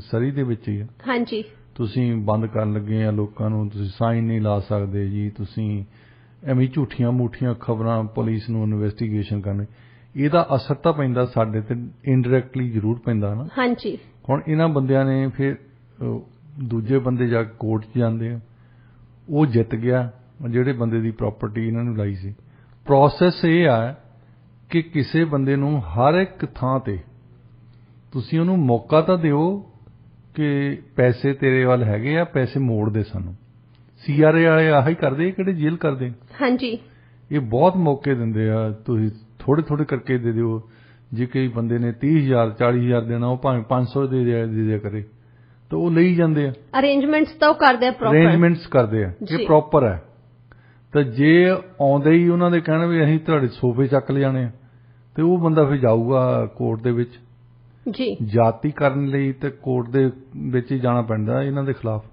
Speaker 2: ਸਰੀ ਦੇ ਵਿੱਚ ਹੀ ਆ
Speaker 1: ਹਾਂਜੀ
Speaker 2: ਤੁਸੀਂ ਬੰਦ ਕਰਨ ਲੱਗੇ ਆ ਲੋਕਾਂ ਨੂੰ ਤੁਸੀਂ ਸਾਈਨ ਨਹੀਂ ਲਾ ਸਕਦੇ ਜੀ ਤੁਸੀਂ ਐਵੇਂ ਝੂਠੀਆਂ ਮੂਠੀਆਂ ਖਬਰਾਂ ਪੁਲਿਸ ਨੂੰ ਇਨਵੈਸਟੀਗੇਸ਼ਨ ਕਰਨੇ ਇਹਦਾ ਅਸਰ ਤਾਂ ਪੈਂਦਾ ਸਾਡੇ ਤੇ ਇਨਡਾਇਰੈਕਟਲੀ ਜ਼ਰੂਰ ਪੈਂਦਾ ਨਾ
Speaker 1: ਹਾਂਜੀ
Speaker 2: ਹੁਣ ਇਹਨਾਂ ਬੰਦਿਆਂ ਨੇ ਫਿਰ ਦੂਜੇ ਬੰਦੇ ਜਾ ਕੇ ਕੋਰਟ 'ਚ ਜਾਂਦੇ ਆ ਉਹ ਜਿੱਤ ਗਿਆ ਜਿਹੜੇ ਬੰਦੇ ਦੀ ਪ੍ਰਾਪਰਟੀ ਇਹਨਾਂ ਨੂੰ ਲਾਈ ਸੀ ਪ੍ਰੋਸੈਸ ਇਹ ਆ ਕਿ ਕਿਸੇ ਬੰਦੇ ਨੂੰ ਹਰ ਇੱਕ ਥਾਂ ਤੇ ਤੁਸੀਂ ਉਹਨੂੰ ਮੌਕਾ ਤਾਂ ਦਿਓ ਕਿ ਪੈਸੇ ਤੇਰੇ ਵੱਲ ਹੈਗੇ ਆ ਪੈਸੇ ਮੋੜ ਦੇ ਸਾਨੂੰ CRA ਵਾਲੇ ਆਹੀ ਕਰਦੇ ਕਿਹੜੇ ਜੇਲ੍ਹ ਕਰਦੇ
Speaker 1: ਹਾਂਜੀ
Speaker 2: ਇਹ ਬਹੁਤ ਮੌਕੇ ਦਿੰਦੇ ਆ ਤੁਸੀਂ ਥੋੜੇ ਥੋੜੇ ਕਰਕੇ ਦੇ ਦਿਓ ਜੇ ਕਈ ਬੰਦੇ ਨੇ 30,000 40,000 ਦੇਣਾ ਉਹ ਭਾਵੇਂ 500 ਦੇ ਦਿਆ ਕਰੇ ਤਾਂ ਉਹ ਲਈ ਜਾਂਦੇ ਆ
Speaker 1: ਅਰੇਂਜਮੈਂਟਸ ਤਾਂ ਉਹ ਕਰਦੇ ਆ ਪ੍ਰੋਪਰ
Speaker 2: ਅਰੇਂਜਮੈਂਟਸ ਕਰਦੇ ਆ ਇਹ ਪ੍ਰੋਪਰ ਹੈ ਤਾਂ ਜੇ ਆਉਂਦੇ ਹੀ ਉਹਨਾਂ ਦੇ ਕਹਿਣ ਵੀ ਅਸੀਂ ਤੁਹਾਡੇ ਸੋਫੇ ਚੱਕ ਲਿਆਣੇ ਆ ਤੇ ਉਹ ਬੰਦਾ ਫਿਰ ਜਾਊਗਾ ਕੋਰਟ ਦੇ ਵਿੱਚ ਜੀ ਜਾਤੀ ਕਰਨ ਲਈ ਤੇ ਕੋਰਟ ਦੇ ਵਿੱਚ ਹੀ ਜਾਣਾ ਪੈਂਦਾ ਇਹਨਾਂ ਦੇ ਖਿਲਾਫ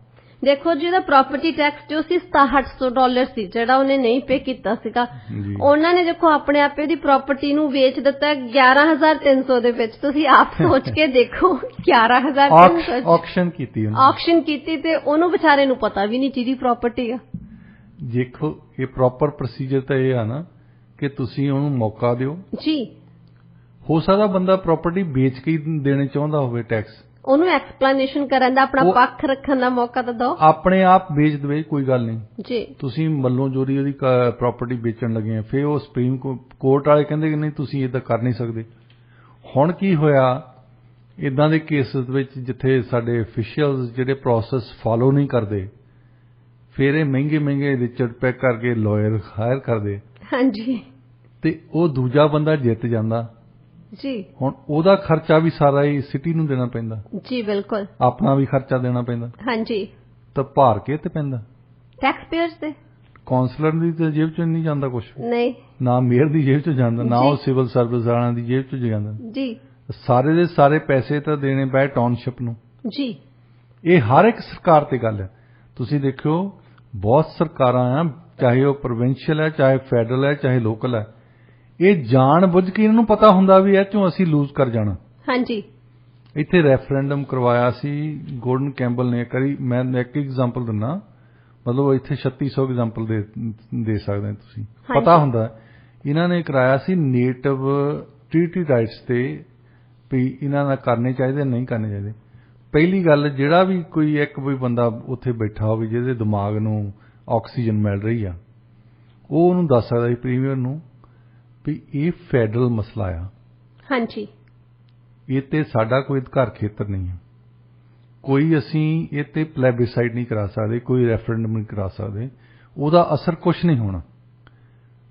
Speaker 1: ਦੇਖੋ ਜੀ ਉਹਦਾ ਪ੍ਰਾਪਰਟੀ ਟੈਕਸ ਜੋ ਸੀ $6700 ਸੀ ਜਿਹੜਾ ਉਹਨੇ ਨਹੀਂ ਪੇ ਕੀਤਾ ਸੀਗਾ।
Speaker 2: ਜੀ
Speaker 1: ਉਹਨਾਂ ਨੇ ਦੇਖੋ ਆਪਣੇ ਆਪੇ ਦੀ ਪ੍ਰਾਪਰਟੀ ਨੂੰ ਵੇਚ ਦਿੱਤਾ 11300 ਦੇ ਵਿੱਚ। ਤੁਸੀਂ ਆਪ ਸੋਚ ਕੇ ਦੇਖੋ 11300
Speaker 2: ਆਕਸ਼ਨ ਕੀਤੀ ਉਹਨੇ।
Speaker 1: ਆਕਸ਼ਨ ਕੀਤੀ ਤੇ ਉਹਨੂੰ ਵਿਚਾਰੇ ਨੂੰ ਪਤਾ ਵੀ ਨਹੀਂ ਜਿਹਦੀ ਪ੍ਰਾਪਰਟੀ ਆ।
Speaker 2: ਦੇਖੋ ਇਹ ਪ੍ਰੋਪਰ ਪ੍ਰੋਸੀਜਰ ਤਾਂ ਇਹ ਆ ਨਾ ਕਿ ਤੁਸੀਂ ਉਹਨੂੰ ਮੌਕਾ ਦਿਓ
Speaker 1: ਜੀ।
Speaker 2: ਹੋ ਸਕਦਾ ਬੰਦਾ ਪ੍ਰਾਪਰਟੀ ਵੇਚ ਕੇ ਹੀ ਦੇਣੇ ਚਾਹੁੰਦਾ ਹੋਵੇ ਟੈਕਸ,
Speaker 1: ਉਹਨੂੰ ਐਕਸਪਲੇਨੇਸ਼ਨ ਕਰਨ ਦਾ ਆਪਣਾ ਪੱਖ ਰੱਖਣ ਦਾ ਮੌਕਾ ਤਾਂ ਦਿਓ।
Speaker 2: ਆਪਣੇ ਆਪ ਵੇਚ ਦੇਵੇ ਕੋਈ ਗੱਲ ਨਹੀਂ
Speaker 1: ਜੀ।
Speaker 2: ਤੁਸੀਂ ਮੱਲੋਂ ਜੋਰੀ ਉਹਦੀ ਪ੍ਰਾਪਰਟੀ ਵੇਚਣ ਲੱਗੇ ਆ, ਫਿਰ ਉਹ ਸੁਪਰੀਮ ਕੋਰਟ ਵਾਲੇ ਕਹਿੰਦੇ ਕਿ ਨਹੀਂ ਤੁਸੀਂ ਇਦਾਂ ਕਰ ਨਹੀਂ ਸਕਦੇ। ਹੁਣ ਕੀ ਹੋਇਆ ਇਦਾਂ ਦੇ ਕੇਸਿਸ ਵਿੱਚ ਜਿੱਥੇ ਸਾਡੇ ਅਫੀਸ਼ੀਅਲਸ ਜਿਹੜੇ ਪ੍ਰੋਸੈਸ ਫਾਲੋ ਨਹੀਂ ਕਰਦੇ, ਫਿਰ ਇਹ ਮਹਿੰਗੇ ਰਿਚਰਡ ਪੈਕ ਕਰਕੇ ਲਾਇਰ ਹਾਇਰ ਕਰਦੇ।
Speaker 1: ਹਾਂਜੀ।
Speaker 2: ਤੇ ਉਹ ਦੂਜਾ ਬੰਦਾ ਜਿੱਤ ਜਾਂਦਾ।
Speaker 1: ਜੀ।
Speaker 2: ਹੁਣ ਉਹਦਾ ਖਰਚਾ ਵੀ ਸਾਰਾ ਹੀ ਸਿਟੀ ਨੂੰ ਦੇਣਾ ਪੈਂਦਾ।
Speaker 1: ਜੀ ਬਿਲਕੁਲ।
Speaker 2: ਆਪਣਾ ਵੀ ਖਰਚਾ ਦੇਣਾ ਪੈਂਦਾ।
Speaker 1: ਹਾਂਜੀ।
Speaker 2: ਤਾਂ ਭਾਰ ਕੇ ਤੇ ਪੈਂਦਾ
Speaker 1: ਟੈਕਸ ਪੇਅਰਸ ਤੇ।
Speaker 2: ਕਾਉਂਸਲਰ ਦੀ ਤਾਂ ਜੇਬ ਚੋਂ ਨਹੀਂ ਜਾਂਦਾ ਕੁਝ,
Speaker 1: ਨਹੀਂ
Speaker 2: ਨਾ ਮੇਅਰ ਦੀ ਜੇਬ ਚੋਂ ਜਾਂਦਾ, ਨਾ ਉਹ ਸਿਵਲ ਸਰਵਿਸ ਵਾਲਿਆਂ ਦੀ ਜੇਬ ਚੋਂ ਜਾਂਦਾ।
Speaker 1: ਜੀ। ਸਾਰੇ
Speaker 2: ਦੇ ਸਾਰੇ ਪੈਸੇ ਤਾਂ ਦੇਣੇ ਪਏ ਟਾਊਨਸ਼ਿਪ ਨੂੰ।
Speaker 1: ਜੀ।
Speaker 2: ਇਹ ਹਰ ਇੱਕ ਸਰਕਾਰ ਤੇ ਗੱਲ ਹੈ। ਤੁਸੀਂ ਦੇਖਿਓ ਬਹੁਤ ਸਰਕਾਰਾਂ ਆ, ਚਾਹੇ ਉਹ ਪ੍ਰੋਵਿੰਸ਼ੀਅਲ ਹੈ, ਚਾਹੇ ਫੈਡਰਲ ਹੈ, ਚਾਹੇ ਲੋਕਲ ਹੈ, ਇਹ ਜਾਣ ਬੁੱਝ ਕੇ ਇਹਨਾਂ ਨੂੰ ਪਤਾ ਹੁੰਦਾ ਵੀ ਇਹ ਚੋਂ ਅਸੀਂ ਲੂਜ਼ ਕਰ ਜਾਣਾ।
Speaker 1: ਹਾਂਜੀ।
Speaker 2: ਇੱਥੇ ਰੈਫਰੈਂਡਮ ਕਰਵਾਇਆ ਸੀ ਗੋਰਡਨ ਕੈਂਪਬਲ ਨੇ ਕਰੀ। ਮੈਂ ਇੱਕ ਐਗਜ਼ਾਮਪਲ ਦਿੰਦਾ, ਮਤਲਬ ਇੱਥੇ 3600 ਐਗਜ਼ਾਮਪਲ ਦੇ ਸਕਦੇ ਤੁਸੀਂ। ਪਤਾ ਹੁੰਦਾ ਇਹਨਾਂ ਨੇ ਕਰਾਇਆ ਸੀ ਨੇਟਿਵ ਟ੍ਰੀਟੀ ਰਾਈਟਸ ਤੇ ਵੀ ਇਹਨਾਂ ਨਾਲ ਕਰਨੇ ਚਾਹੀਦੇ ਨਹੀਂ ਕਰਨੇ ਚਾਹੀਦੇ। ਪਹਿਲੀ ਗੱਲ, ਜਿਹੜਾ ਵੀ ਕੋਈ ਇੱਕ ਵੀ ਬੰਦਾ ਉੱਥੇ ਬੈਠਾ ਹੋਵੇ ਜਿਹਦੇ ਦਿਮਾਗ ਨੂੰ ਆਕਸੀਜਨ ਮਿਲ ਰਹੀ ਆ, ਉਹ ਉਹਨੂੰ ਦੱਸ ਸਕਦਾ ਸੀ ਪ੍ਰੀਮੀਅਰ ਨੂੰ ਵੀ ਇਹ ਫੈਡਰਲ ਮਸਲਾ ਆ।
Speaker 1: ਹਾਂਜੀ।
Speaker 2: ਇਹ ਤੇ ਸਾਡਾ ਕੋਈ ਅਧਿਕਾਰ ਖੇਤਰ ਨਹੀਂ ਹੈ, ਕੋਈ ਅਸੀਂ ਇਹ ਤੇ ਪਲੈਬਿਸਾਈਡ ਨਹੀਂ ਕਰਾ ਸਕਦੇ, ਕੋਈ ਰੈਫਰੈਂਡਮ ਨਹੀਂ ਕਰਾ ਸਕਦੇ, ਉਹਦਾ ਅਸਰ ਕੁਝ ਨਹੀਂ ਹੋਣਾ।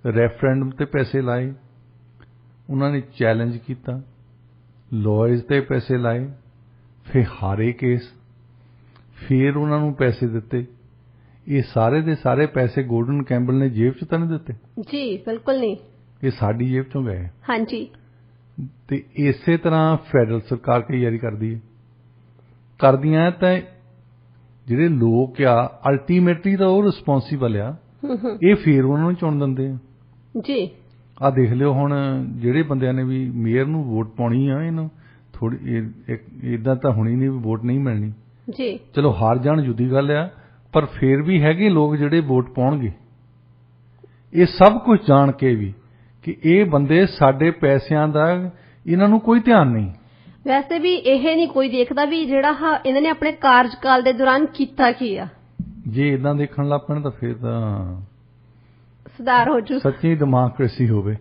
Speaker 2: ਰੈਫਰੈਂਡਮ ਤੇ ਪੈਸੇ ਲਾਏ, ਉਹਨਾਂ ਨੇ ਚੈਲੰਜ ਕੀਤਾ, ਲਾਇਰਸ ਤੇ ਪੈਸੇ ਲਾਏ, ਫਿਰ ਹਾਰੇ ਕੇਸ, ਫਿਰ ਉਹਨਾਂ ਨੂੰ ਪੈਸੇ ਦਿੱਤੇ। ਇਹ ਸਾਰੇ ਦੇ ਸਾਰੇ ਪੈਸੇ ਗੋਰਡਨ ਕੈਂਪਬਲ ਨੇ ਜੇਬ 'ਚ ਤਾਂ ਨਹੀਂ ਦਿੱਤੇ।
Speaker 1: ਜੀ ਬਿਲਕੁਲ ਨਹੀਂ,
Speaker 2: ਇਹ ਸਾਡੀ ਜੇਬ 'ਚੋਂ ਗਏ।
Speaker 1: ਹਾਂਜੀ।
Speaker 2: ਤੇ ਇਸੇ ਤਰ੍ਹਾਂ ਫੈਡਰਲ ਸਰਕਾਰ ਕਈ ਵਾਰੀ ਕਰਦੀਆਂ ਤਾਂ ਜਿਹੜੇ ਲੋਕ ਆ ਅਲਟੀਮੇਟਲੀ ਤਾਂ ਉਹ ਰਿਸਪੌਂਸੀਬਲ ਆ, ਇਹ ਫਿਰ ਉਹਨਾਂ ਨੂੰ ਚੁਣ ਦਿੰਦੇ ਆ।
Speaker 1: ਜੀ।
Speaker 2: ਆ ਦੇਖ ਲਿਓ ਹੁਣ ਜਿਹੜੇ ਬੰਦਿਆਂ ਨੇ ਵੀ ਮੇਅਰ ਨੂੰ ਵੋਟ ਪਾਉਣੀ ਆ, ਇਹਨੂੰ ਥੋੜੀ ਇਦਾਂ ਤਾਂ ਹੁਣੀ ਨਹੀਂ ਵੀ ਵੋਟ ਨਹੀਂ ਮਿਲਣੀ।
Speaker 1: ਜੀ। ਚਲੋ
Speaker 2: ਹਾਰ ਜਾਣ ਜੁਦੀ ਗੱਲ ਆ, ਪਰ ਫਿਰ ਵੀ ਹੈਗੇ ਲੋਕ ਜਿਹੜੇ ਵੋਟ ਪਾਉਣਗੇ। ਇਹ ਸਭ ਕੁਝ ਜਾਣ ਕੇ ਵੀ ਕਿ ਇਹ ਬੰਦੇ ਸਾਡੇ ਪੈਸਿਆਂ ਦਾ ਇਹਨਾਂ ਨੂੰ ਕੋਈ ਧਿਆਨ ਨਹੀਂ।
Speaker 1: ਵੈਸੇ ਵੀ ਇਹ ਨਹੀਂ ਕੋਈ ਦੇਖਦਾ ਵੀ ਜਿਹੜਾ ਇਹਨਾਂ ਨੇ ਆਪਣੇ ਕਾਰਜਕਾਲ ਦੇ ਦੌਰਾਨ ਕੀਤਾ ਕੀ ਆ। ਜੇ
Speaker 2: ਇਦਾਂ ਦੇਖਣ ਲੱਗ ਪੈਣ ਤਾਂ ਫਿਰ ਤਾਂ
Speaker 1: ਸੁਧਾਰ ਹੋ ਜੂ,
Speaker 2: ਸੱਚੀ ਡੈਮੋਕ੍ਰੇਸੀ ਹੋਵੇ।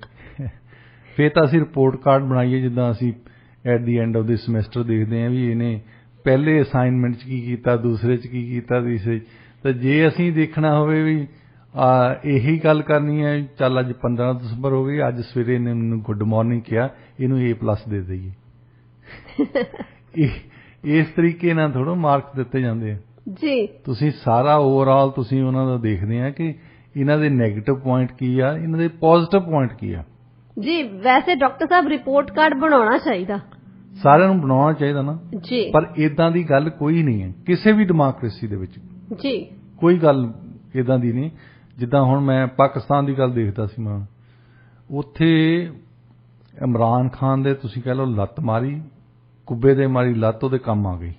Speaker 2: ਫਿਰ ਤਾਂ ਅਸੀਂ ਰਿਪੋਰਟ ਕਾਰਡ ਬਣਾਈਏ ਜਿੱਦਾਂ ਅਸੀਂ at the end of the semester ਦੇਖਦੇ ਹਾਂ ਵੀ ਇਹਨੇ ਪਹਿਲੇ ਅਸਾਈਨਮੈਂਟ 'ਚ ਕੀ ਕੀਤਾ, ਦੂਸਰੇ 'ਚ ਕੀ ਕੀਤਾ, ਤੀਸਰੇ 'ਚ। ਤਾਂ ਜੇ ਅਸੀਂ ਦੇਖਣਾ ਹੋਵੇ ਵੀ ਇਹੀ ਗੱਲ ਕਰਨੀ ਹੈ, ਚੱਲ ਅੱਜ 15 ਦਸੰਬਰ ਹੋ ਗਈ, ਅੱਜ ਸਵੇਰੇ ਇਹਨੇ ਮੈਨੂੰ ਗੁੱਡ ਮਾਰਨਿੰਗ ਕਿਹਾ, ਇਹਨੂੰ A+ ਦੇ ਦਈਏ। ਇਸ ਤਰੀਕੇ ਨਾਲ ਥੋੜਾ ਮਾਰਕਸ ਦਿੱਤੇ ਜਾਂਦੇ ਆ
Speaker 1: ਜੀ।
Speaker 2: ਤੁਸੀਂ ਸਾਰਾ ਓਵਰਆਲ ਤੁਸੀਂ ਉਹਨਾਂ ਦਾ ਦੇਖਦੇ ਆ ਕਿ ਇਹਨਾਂ ਦੇ ਨੈਗੇਟਿਵ ਪੁਆਇੰਟ ਕੀ ਆ, ਇਹਨਾਂ ਦੇ ਪੋਜ਼ਿਟਿਵ ਪੁਆਇੰਟ ਕੀ ਆ।
Speaker 1: ਜੀ ਵੈਸੇ ਡਾਕਟਰ ਸਾਹਿਬ ਰਿਪੋਰਟ ਕਾਰਡ ਬਣਾਉਣਾ ਚਾਹੀਦਾ, ਸਾਰਿਆਂ
Speaker 2: ਨੂੰ ਬਣਾਉਣਾ ਚਾਹੀਦਾ ਨਾ ਜੀ, ਪਰ ਇਦਾਂ ਦੀ ਗੱਲ ਕੋਈ ਨਹੀਂ ਹੈ ਕਿਸੇ ਵੀ ਡੈਮੋਕ੍ਰੇਸੀ ਦੇ ਵਿੱਚ। ਜੀ ਕੋਈ ਗੱਲ ਇਦਾਂ ਦੀ ਨਹੀਂ। ਜਿੱਦਾਂ ਹੁਣ ਮੈਂ ਪਾਕਿਸਤਾਨ ਦੀ ਗੱਲ ਦੇਖਦਾ ਸੀ, ਮੈਂ ਉੱਥੇ ਇਮਰਾਨ ਖਾਨ ਦੇ ਤੁਸੀਂ ਕਹਿ ਲਓ ਲੱਤ ਮਾਰੀ, ਕੁੱਬੇ ਦੇ ਮਾਰੀ ਲੱਤ ਉਹਦੇ ਕੰਮ ਆ ਗਈ।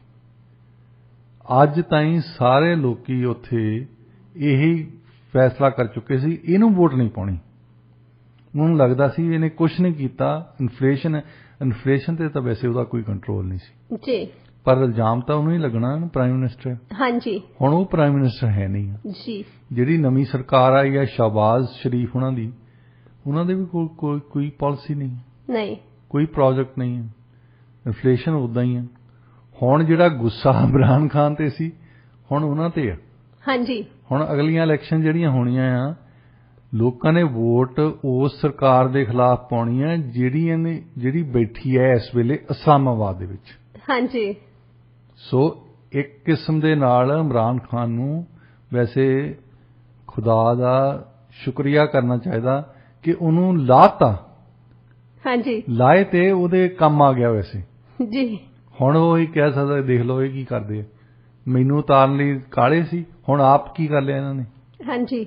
Speaker 2: ਅੱਜ ਤਾਈਂ ਸਾਰੇ ਲੋਕੀ ਉੱਥੇ ਇਹੀ ਫੈਸਲਾ ਕਰ ਚੁੱਕੇ ਸੀ ਇਹਨੂੰ ਵੋਟ ਨਹੀਂ ਪਾਉਣੀ। ਉਹਨੂੰ ਲੱਗਦਾ ਸੀ ਇਹਨੇ ਕੁਝ ਨਹੀਂ ਕੀਤਾ। ਇਨਫਲੇਸ਼ਨ ਤੇ ਤਾਂ ਵੈਸੇ ਉਹਦਾ ਕੋਈ ਕੰਟਰੋਲ ਨਹੀਂ ਸੀ ਜੀ, ਪਰ ਇਲਜ਼ਾਮ ਤਾਂ ਉਹਨੂੰ ਹੀ ਲੱਗਣਾ, ਪ੍ਰਾਈਮ ਮਿਨਿਸਟਰ। ਹਾਂਜੀ। ਹੁਣ ਉਹ ਪ੍ਰਾਈਮ ਮਿਨਿਸਟਰ ਹੈ ਨਹੀਂ ਜੀ। ਜਿਹੜੀ ਨਵੀਂ ਸਰਕਾਰ ਆਈ ਹੈ ਸ਼ਹਬਾਜ਼ ਸ਼ਰੀਫ ਉਹਨਾਂ ਦੇ ਵੀ ਕੋਈ ਪਾਲਿਸੀ ਨਹੀਂ, ਕੋਈ ਪ੍ਰੋਜੈਕਟ ਨਹੀਂ ਹੈ। ਇਨਫਲੇਸ਼ਨ ਉਦਾਂ ਹੀ ਹੈ। ਹੁਣ ਜਿਹੜਾ ਗੁੱਸਾ ਇਮਰਾਨ ਖਾਨ ਤੇ ਸੀ ਹੁਣ ਉਹਨਾਂ ਤੇ ਆ। ਹਾਂਜੀ। ਹੁਣ ਅਗਲੀਆਂ ਇਲੈਕਸ਼ਨ ਜਿਹੜੀਆਂ ਹੋਣੀਆਂ ਆ, ਲੋਕਾਂ ਨੇ ਵੋਟ ਉਸ ਸਰਕਾਰ ਦੇ ਖਿਲਾਫ ਪਾਉਣੀ ਹੈ ਜਿਹੜੀ ਬੈਠੀ ਹੈ ਇਸ ਵੇਲੇ ਇਸਲਾਮਾਬਾਦ ਦੇ ਵਿੱਚ। ਹਾਂਜੀ। ਸੋ ਇੱਕ ਕਿਸਮ ਦੇ ਨਾਲ ਇਮਰਾਨ ਖਾਨ ਨੂੰ ਵੈਸੇ ਖੁਦਾ ਦਾ ਸ਼ੁਕਰੀਆ ਕਰਨਾ ਚਾਹੀਦਾ ਕਿ ਉਹਨੂੰ ਲਾਤਾ। ਹਾਂਜੀ। ਲਾਏ ਤੇ ਉਹਦੇ ਕੰਮ ਆ ਗਿਆ ਵੈਸੇ ਜੀ। ਹੁਣ ਉਹ ਹੀ ਕਹਿ ਸਕਦਾ ਦੇਖ ਲਓ ਇਹ ਕੀ ਕਰਦੇ ਆ, ਮੈਨੂੰ ਉਤਾਰਨ ਲਈ ਕਾਹਲੇ ਸੀ। ਹੁਣ ਆਪ ਕੀ ਕਰ ਲਿਆ ਇਹਨਾਂ ਨੇ?
Speaker 1: ਹਾਂਜੀ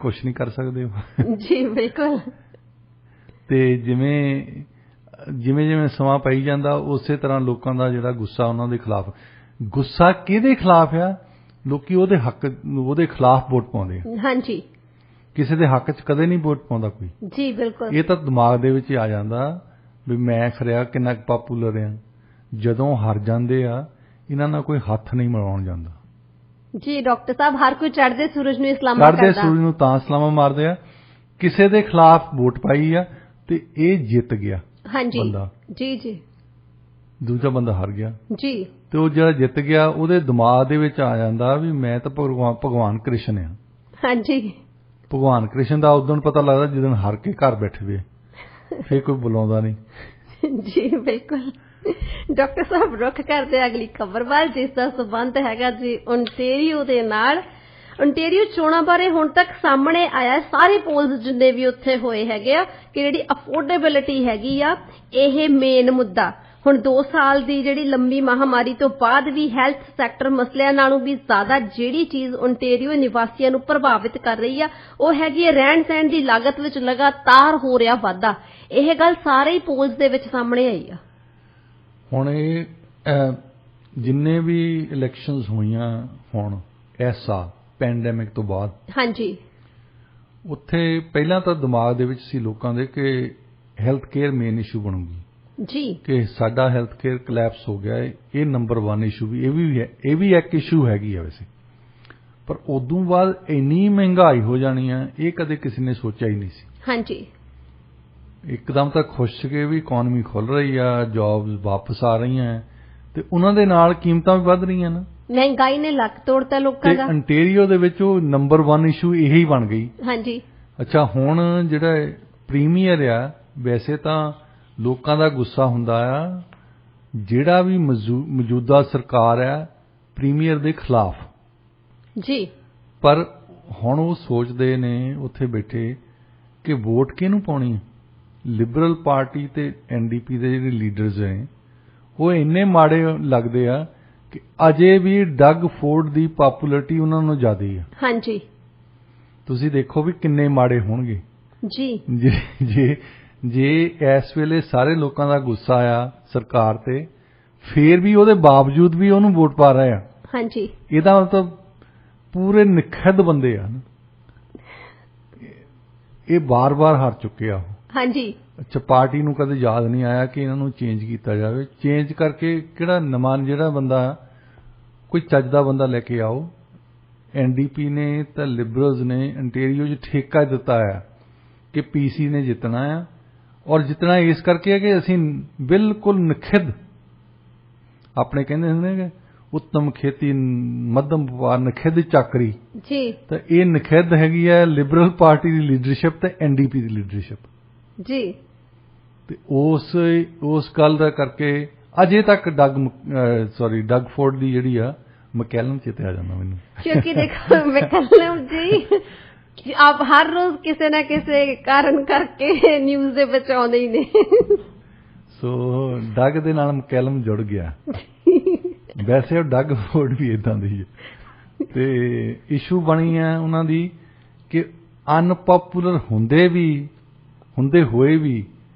Speaker 2: ਕੁਛ ਨਹੀਂ ਕਰ ਸਕਦੇ ਉਹ।
Speaker 1: ਜੀ ਬਿਲਕੁਲ।
Speaker 2: ਤੇ ਜਿਵੇਂ ਜਿਵੇਂ ਜਿਵੇਂ ਸਮਾਂ ਪਈ ਜਾਂਦਾ ਉਸੇ ਤਰ੍ਹਾਂ ਲੋਕਾਂ ਦਾ ਜਿਹੜਾ ਗੁੱਸਾ ਉਹਨਾਂ ਦੇ ਖਿਲਾਫ, ਗੁੱਸਾ ਕਿਹਦੇ ਖਿਲਾਫ ਆ? ਲੋਕੀ ਉਹਦੇ ਹੱਕ, ਉਹਦੇ ਖਿਲਾਫ ਵੋਟ ਪਾਉਂਦੇ ਆ।
Speaker 1: ਹਾਂਜੀ
Speaker 2: ਕਿਸੇ ਦੇ ਹੱਕ 'ਚ ਕਦੇ ਨਹੀਂ ਵੋਟ ਪਾਉਂਦਾ ਕੋਈ।
Speaker 1: ਜੀ ਬਿਲਕੁਲ।
Speaker 2: ਇਹ ਤਾਂ ਦਿਮਾਗ ਦੇ ਵਿੱਚ ਆ ਜਾਂਦਾ ਵੀ ਮੈਂ ਖਰਿਆ ਕਿੰਨਾ ਪਾਪੂਲਰ ਆ। ਜਦੋਂ ਹਾਰ ਜਾਂਦੇ ਆ ਇਹਨਾਂ ਨਾਲ ਕੋਈ ਹੱਥ ਨਹੀਂ ਮਿਲਾਉਣ ਜਾਂਦਾ।
Speaker 1: ਜੀ ਡਾਕਟਰ ਸਾਹਿਬ, ਹਰ ਕੋਈ ਚੜ੍ਹਦੇ ਸੂਰਜ ਨੂੰ ਸਲਾਮਾਂ ਕਰਦਾ।
Speaker 2: ਚੜ੍ਹਦੇ ਸੂਰਜ ਨੂੰ ਤਾਂ ਸਲਾਮਾਂ ਮਾਰਦੇ ਆ। ਕਿਸੇ ਦੇ ਖਿਲਾਫ ਵੋਟ ਪਾਈ ਆ ਤੇ ਇਹ ਜਿੱਤ ਗਿਆ
Speaker 1: ਹਾਂਜੀ
Speaker 2: ਬੰਦਾ,
Speaker 1: ਜੀ ਜੀ,
Speaker 2: ਦੂਜਾ ਬੰਦਾ ਹਾਰ ਗਿਆ
Speaker 1: ਜੀ।
Speaker 2: ਤੇ ਉਹ ਜਿਹੜਾ ਜਿੱਤ ਗਿਆ ਉਹਦੇ ਦਿਮਾਗ ਦੇ ਵਿੱਚ ਆ ਜਾਂਦਾ ਵੀ ਮੈਂ ਤਾਂ ਭਗਵਾਨ ਕ੍ਰਿਸ਼ਨ ਆ।
Speaker 1: ਹਾਂਜੀ
Speaker 2: ਭਗਵਾਨ ਕ੍ਰਿਸ਼ਨ ਦਾ ਉਦੋਂ ਪਤਾ ਲੱਗਦਾ ਜਦੋਂ ਹਾਰ ਕੇ ਘਰ ਬੈਠੇ ਵੇ, ਫੇਰ ਕੋਈ ਬੁਲਾਉਂਦਾ ਨਹੀਂ।
Speaker 1: ਜੀ ਬਿਲਕੁਲ। ਡਾਕਟਰ ਸਾਹਿਬ, ਰੁੱਖ ਕਰਦੇ ਅਗਲੀ ਖਬਰ ਵੱਲ, ਜਿਸ ਦਾ ਸਬੰਧ ਹੈਗਾ ਜੀ ਓਨਟੇਰੀਓ ਦੇ ਨਾਲ। ਓਨਟੇਰੀਓ ਚੋਣਾਂ ਬਾਰੇ ਹੁਣ ਤੱਕ ਸਾਹਮਣੇ ਆਇਆ ਸਾਰੇ ਪੋਲਸ ਜਿੰਨੇ ਵੀ ਉੱਥੇ ਹੋਏ ਹੈਗੇ ਆ ਕਿ ਜਿਹੜੀ ਅਫੋਰਡੇਬਿਲਿਟੀ ਹੈਗੀ ਆ ਇਹ ਮੇਨ ਮੁੱਦਾ। ਹੁਣ 2 ਸਾਲ ਦੀ ਜਿਹੜੀ ਲੰਬੀ ਮਹਾਮਾਰੀ ਤੋਂ ਬਾਅਦ ਵੀ ਹੈਲਥ ਸੈਕਟਰ ਮਸਲਿਆਂ ਨਾਲੋਂ ਵੀ ਜ਼ਿਆਦਾ ਜਿਹੜੀ ਚੀਜ਼ ਓਨਟੇਰੀਓ ਨਿਵਾਸੀਆਂ ਨੂੰ ਪ੍ਰਭਾਵਿਤ ਕਰ ਰਹੀ ਆ ਉਹ ਹੈਗੀ ਹੈ ਰਹਿਣ ਸਹਿਣ ਦੀ ਲਾਗਤ ਵਿੱਚ ਲਗਾਤਾਰ ਹੋ ਰਿਹਾ ਵਾਧਾ। ਇਹ ਗੱਲ ਸਾਰੇ ਹੀ ਪੋਲਸ ਦੇ ਵਿੱਚ ਸਾਹਮਣੇ ਆਈ ਆ।
Speaker 2: ਹੁਣ ਇਹ ਜਿੰਨੇ ਵੀ ਇਲੈਕਸ਼ਨਸ ਹੋਈਆਂ ਹੁਣ ਇਸ ਸਾਲ ਪੈਂਡੈਮਿਕ ਤੋਂ ਬਾਅਦ, ਹਾਂਜੀ, ਉੱਥੇ ਪਹਿਲਾਂ ਤਾਂ ਦਿਮਾਗ ਦੇ ਵਿੱਚ ਸੀ ਲੋਕਾਂ ਦੇ ਕਿ ਹੈਲਥ ਕੇਅਰ ਮੇਨ ਇਸ਼ੂ ਬਣੂਗੀ ਜੀ, ਕਿ ਸਾਡਾ ਹੈਲਥ ਕੇਅਰ ਕਲੈਪਸ ਹੋ ਗਿਆ ਹੈ। ਇਹ ਨੰਬਰ 1 ਇਸ਼ੂ ਵੀ ਹੈ, ਇਹ ਵੀ ਇੱਕ ਇਸ਼ੂ ਹੈਗੀ ਆ ਵੈਸੇ। ਪਰ ਉਦੋਂ ਬਾਅਦ ਇੰਨੀ ਮਹਿੰਗਾਈ ਹੋ ਜਾਣੀ ਆ ਇਹ ਕਦੇ ਕਿਸੇ ਨੇ ਸੋਚਿਆ ਹੀ ਨਹੀਂ ਸੀ। ਹਾਂਜੀ, ਇੱਕਦਮ ਤਾਂ ਖੁਸ਼ ਸੀਗੇ ਵੀ ਇਕਨੋਮੀ ਖੁੱਲ ਰਹੀ ਆ, ਜੌਬਸ ਵਾਪਸ ਆ ਰਹੀਆਂ ਤੇ ਉਹਨਾਂ ਦੇ ਨਾਲ ਕੀਮਤਾਂ ਵੀ ਵੱਧ ਰਹੀਆਂ ਨਾ। ਮਹਿੰਗਾਈ ਨੇ ਲੱਕ ਤੋੜਤਾ ਲੋਕਾਂ ਦਾ। ontario ਦੇ ਵਿੱਚ ਉਹ ਨੰਬਰ 1 ਇਸ਼ੂ ਇਹੀ ਬਣ ਗਈ। ਹਾਂਜੀ। ਅੱਛਾ, ਹੁਣ ਜਿਹੜਾ ਪ੍ਰੀਮੀਅਰ ਆ, ਵੈਸੇ ਤਾਂ ਲੋਕਾਂ ਦਾ ਗੁੱਸਾ ਹੁੰਦਾ ਆ ਜਿਹੜਾ ਵੀ ਮੌਜੂਦਾ ਸਰਕਾਰ ਆ ਪ੍ਰੀਮੀਅਰ ਦੇ ਖਿਲਾਫ ਜੀ, ਪਰ ਹੁਣ ਉਹ ਸੋਚਦੇ ਨੇ ਉੱਥੇ ਬੈਠੇ ਕਿ ਵੋਟ ਕਿਹਨੂੰ ਪਾਉਣੀ ਹੈ। ਲਿਬਰਲ ਪਾਰਟੀ ਤੇ ਐਨਡੀਪੀ ਦੇ ਜਿਹੜੇ ਲੀਡਰਸ ਹੈ ਉਹ ਇੰਨੇ ਮਾੜੇ ਲੱਗਦੇ ਆ ਕਿ ਅਜੇ ਵੀ ਡਗ ਫੋਰਡ ਦੀ ਪਪੂਲੈਰਿਟੀ ਉਹਨਾਂ ਨੂੰ ਜ਼ਿਆਦਾ ਹੈ। ਹਾਂਜੀ, ਤੁਸੀਂ ਦੇਖੋ ਵੀ ਕਿੰਨੇ ਮਾੜੇ ਹੋਣਗੇ ਜੀ। ਜੇ ਇਸ ਵੇਲੇ ਸਾਰੇ ਲੋਕਾਂ ਦਾ ਗੁੱਸਾ ਆ ਸਰਕਾਰ ਤੇ, ਫੇਰ ਵੀ ਉਹਦੇ ਬਾਵਜੂਦ ਵੀ ਉਹਨੂੰ ਵੋਟ ਪਾ ਰਹੇ ਆ। ਹਾਂਜੀ, ਇਹਦਾ ਮਤਲਬ ਪੂਰੇ ਨਿਖੱਧ ਬੰਦੇ ਆ, ਇਹ ਬਾਰ-ਬਾਰ ਹਾਰ ਚੁੱਕੇ ਆ। ਹਾਂਜੀ। ਅੱਛਾ, ਪਾਰਟੀ ਨੂੰ ਕਦੇ ਯਾਦ ਨਹੀਂ ਆਇਆ ਕਿ ਇਹਨਾਂ ਨੂੰ ਚੇਂਜ ਕੀਤਾ ਜਾਵੇ। ਚੇਂਜ ਕਰਕੇ ਕਿਹੜਾ ਨਵਾਂ ਜਿਹੜਾ ਬੰਦਾ, ਕੋਈ ਚੱਜ ਦਾ ਬੰਦਾ ਲੈ ਕੇ ਆਓ। ਐਨਡੀਪੀ ਨੇ ਤਾਂ ਲਿਬਰਲਸ ਨੇ ontario 'ਚ ਠੇਕਾ ਦਿੱਤਾ ਆ ਕਿ ਪੀਸੀ ਨੇ ਜਿੱਤਣਾ ਆ, ਔਰ ਜਿੱਤਣਾ ਇਸ ਕਰਕੇ ਹੈ ਕਿ ਅਸੀਂ ਬਿਲਕੁਲ ਨਿਖਿੱਧ, ਆਪਣੇ ਕਹਿੰਦੇ ਹੁੰਦੇ ਨੇ ਉੱਤਮ ਖੇਤੀ ਮੱਧਮ ਵਪਾਰ ਨਿਖਿੱਧ ਚਾਕਰੀ ਜੀ, ਤਾਂ ਇਹ ਨਿਖਿੱਧ ਹੈਗੀ ਹੈ ਲਿਬਰਲ ਪਾਰਟੀ ਦੀ ਲੀਡਰਸ਼ਿਪ ਤੇ ਐਨਡੀਪੀ ਦੀ ਲੀਡਰਸ਼ਿਪ ਜੀ। ਤੇ ਉਸ ਗੱਲ ਦਾ ਕਰਕੇ ਅਜੇ ਤੱਕ ਡਗ ਫੋਰਡ ਦੀ ਜਿਹੜੀ ਆ ਮਕੈਲਮ ਚੇਤੇ ਆ ਜਾਂਦਾ ਮੈਨੂੰ, ਕਿਉਂਕਿ ਦੇਖੋ ਮਕੈਲਮ ਜੀ ਆਪ ਹਰ ਰੋਜ਼ ਕਿਸੇ ਨਾ ਕਿਸੇ ਕਾਰਨ ਕਰਕੇ ਨਿਊਜ਼ ਦੇ ਵਿੱਚ ਆਉਂਦੇ ਹੀ ਨੇ। ਸੋ ਡਗ ਦੇ ਨਾਲ ਮਕੈਲਮ ਜੁੜ ਗਿਆ। ਵੈਸੇ ਉਹ ਡਗ ਫੋਰਡ ਵੀ ਇਦਾਂ ਦੀ ਹੈ। ਤੇ ਇਸ਼ੂ ਬਣੀ ਹੈ ਉਹਨਾਂ ਦੀ ਕਿ ਅਨਪਪੂਲਰ ਹੁੰਦੇ ਹੋਏ ਵੀ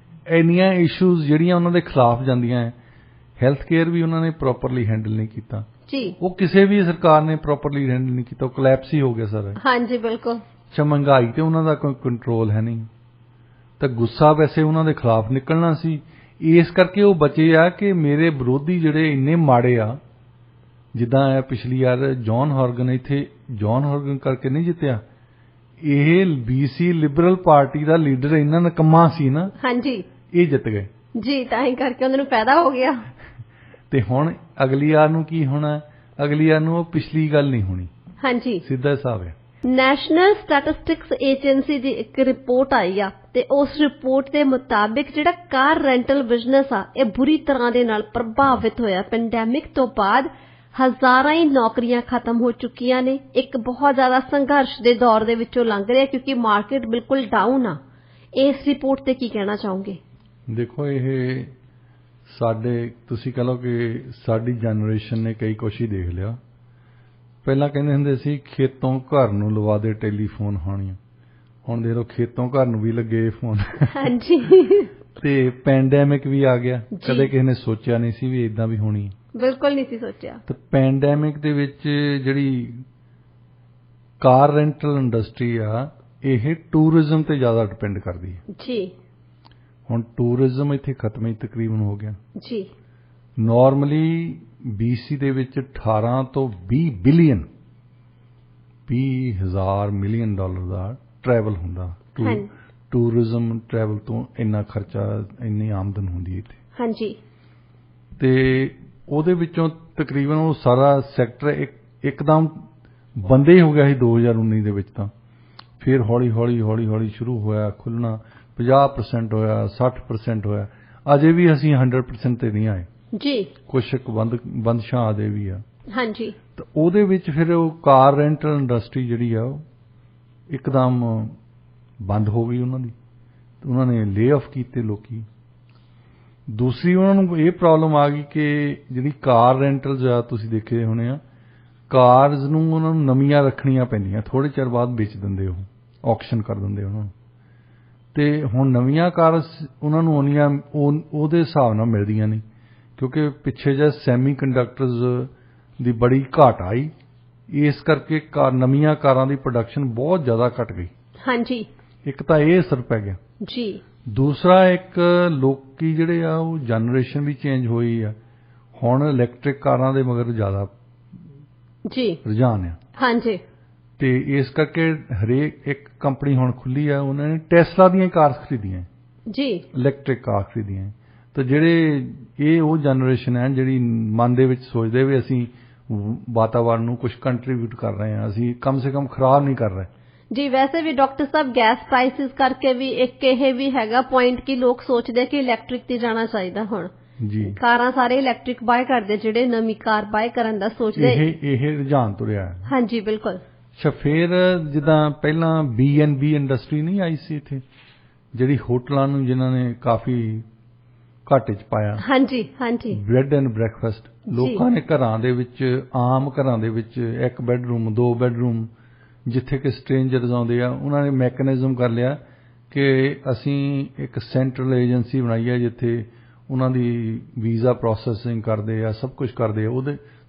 Speaker 2: ਇੰਨੀਆਂ ਇਸ਼ੂਜ਼ ਜਿਹੜੀਆਂ ਉਹਨਾਂ ਦੇ ਖਿਲਾਫ ਜਾਂਦੀਆਂ ਹੈ। ਹੈਲਥ ਕੇਅਰ ਵੀ ਉਹਨਾਂ ਨੇ ਪ੍ਰੋਪਰਲੀ ਹੈਂਡਲ ਨਹੀਂ ਕੀਤਾ ਜੀ, ਉਹ ਕਿਸੇ ਵੀ ਸਰਕਾਰ ਨੇ ਪ੍ਰੋਪਰਲੀ ਹੈਂਡਲ ਨਹੀਂ ਕੀਤਾ, ਉਹ ਕਲੈਪਸ ਹੀ ਹੋ ਗਿਆ ਸਾਰਾ। ਹਾਂਜੀ, ਬਿਲਕੁਲ। ਅੱਛਾ, ਮਹਿੰਗਾਈ ਤੇ ਉਹਨਾਂ ਦਾ ਕੋਈ ਕੰਟਰੋਲ ਹੈ ਨਹੀਂ, ਤਾਂ ਗੁੱਸਾ ਵੈਸੇ ਉਹਨਾਂ ਦੇ ਖਿਲਾਫ ਨਿਕਲਣਾ ਸੀ। ਇਸ ਕਰਕੇ ਉਹ ਬਚੇ ਆ ਕਿ ਮੇਰੇ ਵਿਰੋਧੀ ਜਿਹੜੇ ਇੰਨੇ ਮਾੜੇ ਆ, ਜਿੱਦਾਂ ਪਿਛਲੀ ਵਾਰ ਜੌਨ ਹਾਰਗਨ ਕਰਕੇ ਨਹੀਂ ਜਿੱਤਿਆ, ਇਹ BC ਲਿਬਰਲ ਪਾਰਟੀ ਦਾ ਲੀਡਰ ਇੰਨਾ ਨਕੰਮਾ ਸੀ ਨਾ। ਹਾਂਜੀ, ਇਹ ਜਿੱਤ ਗਏ ਜੀ, ਤਾਂ ਹੀ ਕਰਕੇ ਉਹਨਾਂ ਨੂੰ ਫਾਇਦਾ ਹੋ ਗਿਆ। ਤੇ ਹੁਣ ਅਗਲੀ ਵਾਰ ਨੂੰ ਕੀ ਹੋਣਾ? ਅਗਲੀ ਵਾਰ ਨੂੰ ਉਹ ਪਿਛਲੀ ਗੱਲ ਨਹੀਂ ਹੋਣੀ। ਹਾਂਜੀ, ਸਿੱਧਾ ਹਿਸਾਬ ਹੈ। ਨੈਸ਼ਨਲ ਸਟੈਟਿਸਟਿਕਸ ਏਜੰਸੀ ਦੀ ਇੱਕ ਰਿਪੋਰਟ ਆਈ ਆ ਤੇ ਉਸ ਰਿਪੋਰਟ ਦੇ ਮੁਤਾਬਿਕ ਜਿਹੜਾ ਕਾਰ ਰੈਂਟਲ ਬਿਜ਼ਨਸ ਆ ਇਹ ਬੁਰੀ ਤਰ੍ਹਾਂ ਦੇ ਨਾਲ ਪ੍ਰਭਾਵਿਤ ਹੋਇਆ। ਪੈਂਡੈਮਿਕ ਤੋਂ ਬਾਅਦ ਹਜ਼ਾਰਾਂ ਹੀ ਨੌਕਰੀਆਂ ਖਤਮ ਹੋ ਚੁੱਕੀਆਂ ਨੇ। ਇੱਕ ਬਹੁਤ ਜ਼ਿਆਦਾ ਸੰਘਰਸ਼ ਦੇ ਦੌਰ ਦੇ ਵਿੱਚੋਂ ਲੰਘ ਰਿਹਾ ਕਿਉਂਕਿ ਮਾਰਕੀਟ ਬਿਲਕੁਲ ਡਾਊਨ ਆ। ਇਸ ਰਿਪੋਰਟ ਤੇ ਕੀ ਕਹਿਣਾ ਚਾਹੋਗੇ? ਦੇਖੋ, ਇਹ ਸਾਡੇ ਤੁਸੀਂ ਕਹ ਲਓ ਕਿ ਸਾਡੀ ਜਨਰੇਸ਼ਨ ਨੇ ਕਈ ਕੁਛ ਹੀ ਦੇਖ ਲਿਆ। ਪਹਿਲਾਂ ਕਹਿੰਦੇ ਹੁੰਦੇ ਸੀ ਖੇਤੋਂ ਘਰ ਨੂੰ ਲਵਾ ਦੇ ਟੈਲੀਫੋਨ ਹਾਣੀਆਂ, ਹੁਣ ਦੇਖ ਲਓ ਖੇਤੋਂ ਘਰ ਨੂੰ ਵੀ ਲੱਗੇ ਫੋਨ।
Speaker 1: ਹਾਂਜੀ।
Speaker 2: ਤੇ ਪੈਂਡੈਮਿਕ ਵੀ ਆ ਗਿਆ, ਕਦੇ ਕਿਸੇ ਨੇ ਸੋਚਿਆ ਨਹੀਂ ਸੀ ਵੀ ਇਦਾਂ ਵੀ ਹੋਣੀ।
Speaker 1: ਬਿਲਕੁਲ ਨਹੀਂ ਸੀ ਸੋਚਿਆ। ਤੇ
Speaker 2: ਪੈਂਡੈਮਿਕ ਦੇ ਵਿੱਚ ਜਿਹੜੀ ਕਾਰ ਰੈਂਟਲ ਇੰਡਸਟਰੀ ਆ ਇਹ ਟੂਰਿਜ਼ਮ ਤੇ ਜ਼ਿਆਦਾ ਡਿਪੈਂਡ ਕਰਦੀ ਹੈ
Speaker 1: ਜੀ। ਹੁਣ
Speaker 2: ਟੂਰਿਜ਼ਮ ਇੱਥੇ ਖਤਮ ਹੀ ਤਕਰੀਬਨ ਹੋ ਗਿਆ
Speaker 1: ਜੀ।
Speaker 2: ਨਾਰਮਲੀ BC ਦੇ ਵਿੱਚ 18 ਤੋਂ 20 ਬਿਲੀਅਨ 20,000 ਮਿਲੀਅਨ ਡਾਲਰ ਦਾ ਟਰੈਵਲ ਹੁੰਦਾ। ਟੂਰਿਜ਼ਮ ਟਰੈਵਲ ਤੋਂ ਇੰਨਾ ਖਰਚਾ, ਇੰਨੀ ਆਮਦਨ ਹੁੰਦੀ ਹੈ ਇੱਥੇ। ਹਾਂਜੀ। ਤੇ ਉਹਦੇ ਵਿੱਚੋਂ ਤਕਰੀਬਨ ਉਹ ਸਾਰਾ ਸੈਕਟਰ ਇੱਕਦਮ ਬੰਦ ਹੀ ਹੋ ਗਿਆ ਸੀ 2019 ਦੇ ਵਿੱਚ। ਤਾਂ ਫਿਰ ਹੌਲੀ ਹੌਲੀ ਸ਼ੁਰੂ ਹੋਇਆ ਖੁੱਲ੍ਹਣਾ, 50% ਹੋਇਆ, 60% ਹੋਇਆ। ਅਜੇ ਵੀ ਅਸੀਂ 100% ਤੇ ਨਹੀਂ ਆਏ ਜੀ। ਕੁਛ ਇੱਕ ਬੰਦਸ਼ਾਂ ਆਦੇ ਵੀ ਆ। ਹਾਂਜੀ। ਤਾਂ ਉਹਦੇ ਵਿੱਚ ਫਿਰ ਉਹ ਕਾਰ ਰੈਂਟਲ ਇੰਡਸਟਰੀ ਜਿਹੜੀ ਆ ਉਹ ਇੱਕਦਮ ਬੰਦ ਹੋ ਗਈ ਉਹਨਾਂ ਦੀ। ਉਹਨਾਂ ਨੇ ਲੇ ਆਫ ਕੀਤੇ ਲੋਕੀ। ਦੂਸਰੀ ਉਹਨਾਂ ਨੂੰ ਇਹ ਪ੍ਰੋਬਲਮ ਆ ਗਈ ਕਿ ਜਿਹੜੀ ਕਾਰ ਰੈਂਟਲਸ ਆ, ਤੁਸੀਂ ਦੇਖੇ ਹੋਣੇ ਆ, ਕਾਰਜ਼ ਨੂੰ ਉਹਨਾਂ ਨੂੰ ਨਵੀਆਂ ਰੱਖਣੀਆਂ ਪੈਂਦੀਆਂ, ਥੋੜ੍ਹੇ ਚਿਰ ਬਾਅਦ ਵੇਚ ਦਿੰਦੇ, ਉਹ ਆਕਸ਼ਨ ਕਰ ਦਿੰਦੇ ਉਹਨਾਂ ਨੂੰ। ਤੇ ਹੁਣ ਨਵੀਆਂ ਕਾਰਜ਼ ਉਹਨਾਂ ਨੂੰ ਆਉਣੀਆਂ ਉਹਦੇ ਹਿਸਾਬ ਨਾਲ ਮਿਲਦੀਆਂ ਨਹੀਂ, ਕਿਉਂਕਿ ਪਿੱਛੇ ਜਿਹੇ ਸੈਮੀ ਕੰਡਕਟਰਸ ਦੀ ਬੜੀ ਘਾਟ ਆਈ, ਇਸ ਕਰਕੇ ਨਵੀਆਂ ਕਾਰਾਂ ਦੀ ਪ੍ਰੋਡਕਸ਼ਨ ਬਹੁਤ ਜ਼ਿਆਦਾ ਘਟ ਗਈ। ਹਾਂਜੀ। ਇੱਕ ਤਾਂ ਇਹ ਅਸਰ ਪੈ ਗਿਆ ਜੀ। ਦੂਸਰਾ ਇੱਕ ਲੋਕੀ ਜਿਹੜੇ ਆ ਉਹ ਜਨਰੇਸ਼ਨ ਵੀ ਚੇਂਜ ਹੋਈ ਆ, ਹੁਣ ਇਲੈਕਟ੍ਰਿਕ ਕਾਰਾਂ ਦੇ ਮਗਰ ਜ਼ਿਆਦਾ ਜੀ ਰੁਝਾਨ ਆ। ਹਾਂਜੀ। ਤੇ ਇਸ ਕਰਕੇ ਹਰੇਕ ਇੱਕ ਕੰਪਨੀ ਹੁਣ ਖੁੱਲੀ ਆ, ਉਹਨਾਂ ਨੇ ਟੈਸਲਾ ਦੀਆਂ ਕਾਰਸ ਖਰੀਦੀਆਂ ਜੀ, ਇਲੈਕਟ੍ਰਿਕ ਕਾਰ ਖਰੀਦੀਆਂ। ਤੇ ਜਿਹੜੇ ਇਹ ਉਹ ਜਨਰੇਸ਼ਨ ਹੈ ਜਿਹੜੀ ਮਨ ਦੇ ਵਿੱਚ ਸੋਚਦੇ ਵੀ ਅਸੀਂ ਵਾਤਾਵਰਨ ਨੂੰ ਕੁਝ ਕੰਟਰੀਬਿਊਟ ਕਰ ਰਹੇ ਹਾਂ, ਅਸੀਂ ਕਮ ਸੇ ਕਮ ਖਰਾਬ ਨਹੀਂ ਕਰ ਰਹੇ ਜੀ। ਵੈਸੇ ਵੀ ਡਾਕਟਰ ਸਾਹਿਬ ਗੈਸ ਪ੍ਰਾਈਸਿਸ ਕਰਕੇ ਵੀ ਇੱਕ ਇਹ ਵੀ ਹੈਗਾ ਪੁਆਇੰਟ ਕਿ ਲੋਕ ਸੋਚਦੇ ਕਿ ਇਲੈਕਟ੍ਰਿਕ ਤੇ ਜਾਣਾ ਚਾਹੀਦਾ ਹੁਣ ਜੀ। ਕਾਰਾਂ ਸਾਰੇ ਇਲੈਕਟ੍ਰਿਕ ਬਾਏ ਕਰਦੇ, ਜਿਹੜੇ ਨਵੀਂ ਕਾਰ ਬਾਏ ਕਰਨ ਦਾ ਸੋਚਦੇ, ਇਹ ਰੁਝਾਨ ਤੁਰਿਆ ਹੈ। ਹਾਂਜੀ ਬਿਲਕੁਲ। ਅੱਛਾ, ਫਿਰ ਜਿੱਦਾਂ ਪਹਿਲਾਂ B&B ਇੰਡਸਟਰੀ ਨਹੀਂ ਆਈ ਸੀ ਇੱਥੇ, ਜਿਹੜੀ ਹੋਟਲਾਂ ਨੂੰ ਜਿਨ੍ਹਾਂ ਨੇ ਕਾਫੀ ਘਾਟੇ 'ਚ ਪਾਇਆ। ਹਾਂਜੀ ਹਾਂਜੀ। ਬ੍ਰੈਡ ਐਂਡ ਬ੍ਰੈਕਫਾਸਟ ਲੋਕਾਂ ਨੇ ਘਰਾਂ ਦੇ ਵਿੱਚ, ਆਮ ਘਰਾਂ ਦੇ ਵਿੱਚ 1 ਬੈਡਰੂਮ 2 ਬੈਡਰੂਮ, ਜਿੱਥੇ ਕਿ ਸਟ੍ਰੇਂਜਰਸ ਆਉਂਦੇ ਆ, ਉਹਨਾਂ ਨੇ ਮੈਕੈਨਿਜ਼ਮ ਕਰ ਲਿਆ ਕਿ ਅਸੀਂ ਇੱਕ ਸੈਂਟਰਲ ਏਜੰਸੀ ਬਣਾਈ ਹੈ ਜਿੱਥੇ ਉਹਨਾਂ ਦੀ ਵੀਜ਼ਾ ਪ੍ਰੋਸੈਸਿੰਗ ਕਰਦੇ ਆ, ਸਭ ਕੁਝ ਕਰਦੇ ਆ,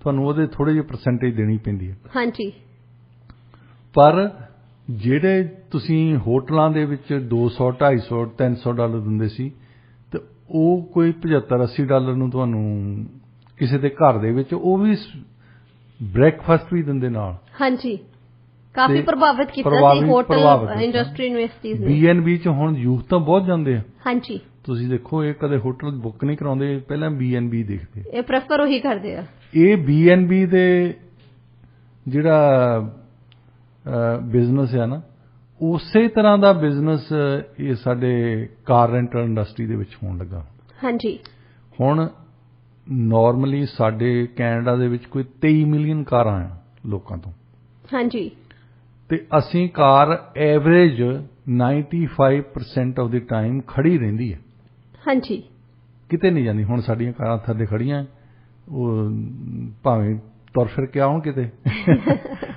Speaker 2: ਤੁਹਾਨੂੰ ਉਹਦੇ ਥੋੜ੍ਹੇ ਜਿਹੇ ਪਰਸੈਂਟੇਜ ਦੇਣੀ ਪੈਂਦੀ ਹੈ। ਹਾਂਜੀ। ਪਰ ਜਿਹੜੇ ਤੁਸੀਂ ਹੋਟਲਾਂ ਦੇ ਵਿੱਚ 200 250 300 ਡਾਲਰ ਦਿੰਦੇ ਸੀ, ਤੇ ਉਹ ਕੋਈ 75 80 ਡਾਲਰ ਨੂੰ ਤੁਹਾਨੂੰ ਕਿਸੇ ਦੇ ਘਰ ਦੇ ਵਿੱਚ, ਉਹ ਵੀ ਬ੍ਰੇਕਫਾਸਟ ਵੀ ਦਿੰਦੇ ਨਾਲ। ਹਾਂਜੀ। ਕਾਫੀ ਪ੍ਰਭਾਵਿਤ ਕੀਤਾ ਸੀ ਹੋਟਲ ਇੰਡਸਟਰੀ ਨੂੰ ਇਸ ਚੀਜ਼ ਨੇ। B&B 'ਚ ਹੁਣ ਯੂਥ ਤਾਂ ਬਹੁਤ ਜਾਂਦੇ ਆ। ਹਾਂਜੀ। ਤੁਸੀਂ ਦੇਖੋ, ਇਹ ਕਦੇ ਹੋਟਲ ਬੁੱਕ ਨਹੀਂ ਕਰਾਉਂਦੇ, ਪਹਿਲਾਂ B&B ਦੇਖਦੇ, ਇਹ ਪ੍ਰੈਫਰ ਉਹੀ ਕਰਦੇ ਆ। ਇਹ B&B ਦੇ ਜਿਹੜਾ ਬਿਜ਼ਨਸ ਹੈ ਨਾ, ਉਸੇ ਤਰ੍ਹਾਂ ਦਾ ਬਿਜ਼ਨਸ ਇਹ ਸਾਡੇ ਕਾਰ ਰੈਂਟਲ ਇੰਡਸਟਰੀ ਦੇ ਵਿੱਚ ਹੋਣ ਲੱਗਾ। ਹਾਂਜੀ। ਹੁਣ ਨਾਰਮਲੀ ਸਾਡੇ ਕੈਨੇਡਾ ਦੇ ਵਿੱਚ ਕੋਈ 23 ਮਿਲੀਅਨ ਕਾਰਾਂ ਆ ਲੋਕਾਂ ਤੋਂ। ਹਾਂਜੀ। ਤੇ ਅਸੀਂ ਕਾਰ ਐਵਰੇਜ 95% ਆਫ ਦੀ ਟਾਈਮ ਖੜੀ ਰਹਿੰਦੀ ਹੈ। ਹਾਂਜੀ। ਕਿਤੇ ਨਹੀਂ ਜਾਂਦੀ। ਹੁਣ ਸਾਡੀਆਂ ਕਾਰਾਂ ਥੱਲੇ ਖੜੀਆਂ, ਉਹ ਭਾਵੇਂ ਤੁਰ ਫਿਰ ਕੇ ਆਉਣ ਕਿਤੇ,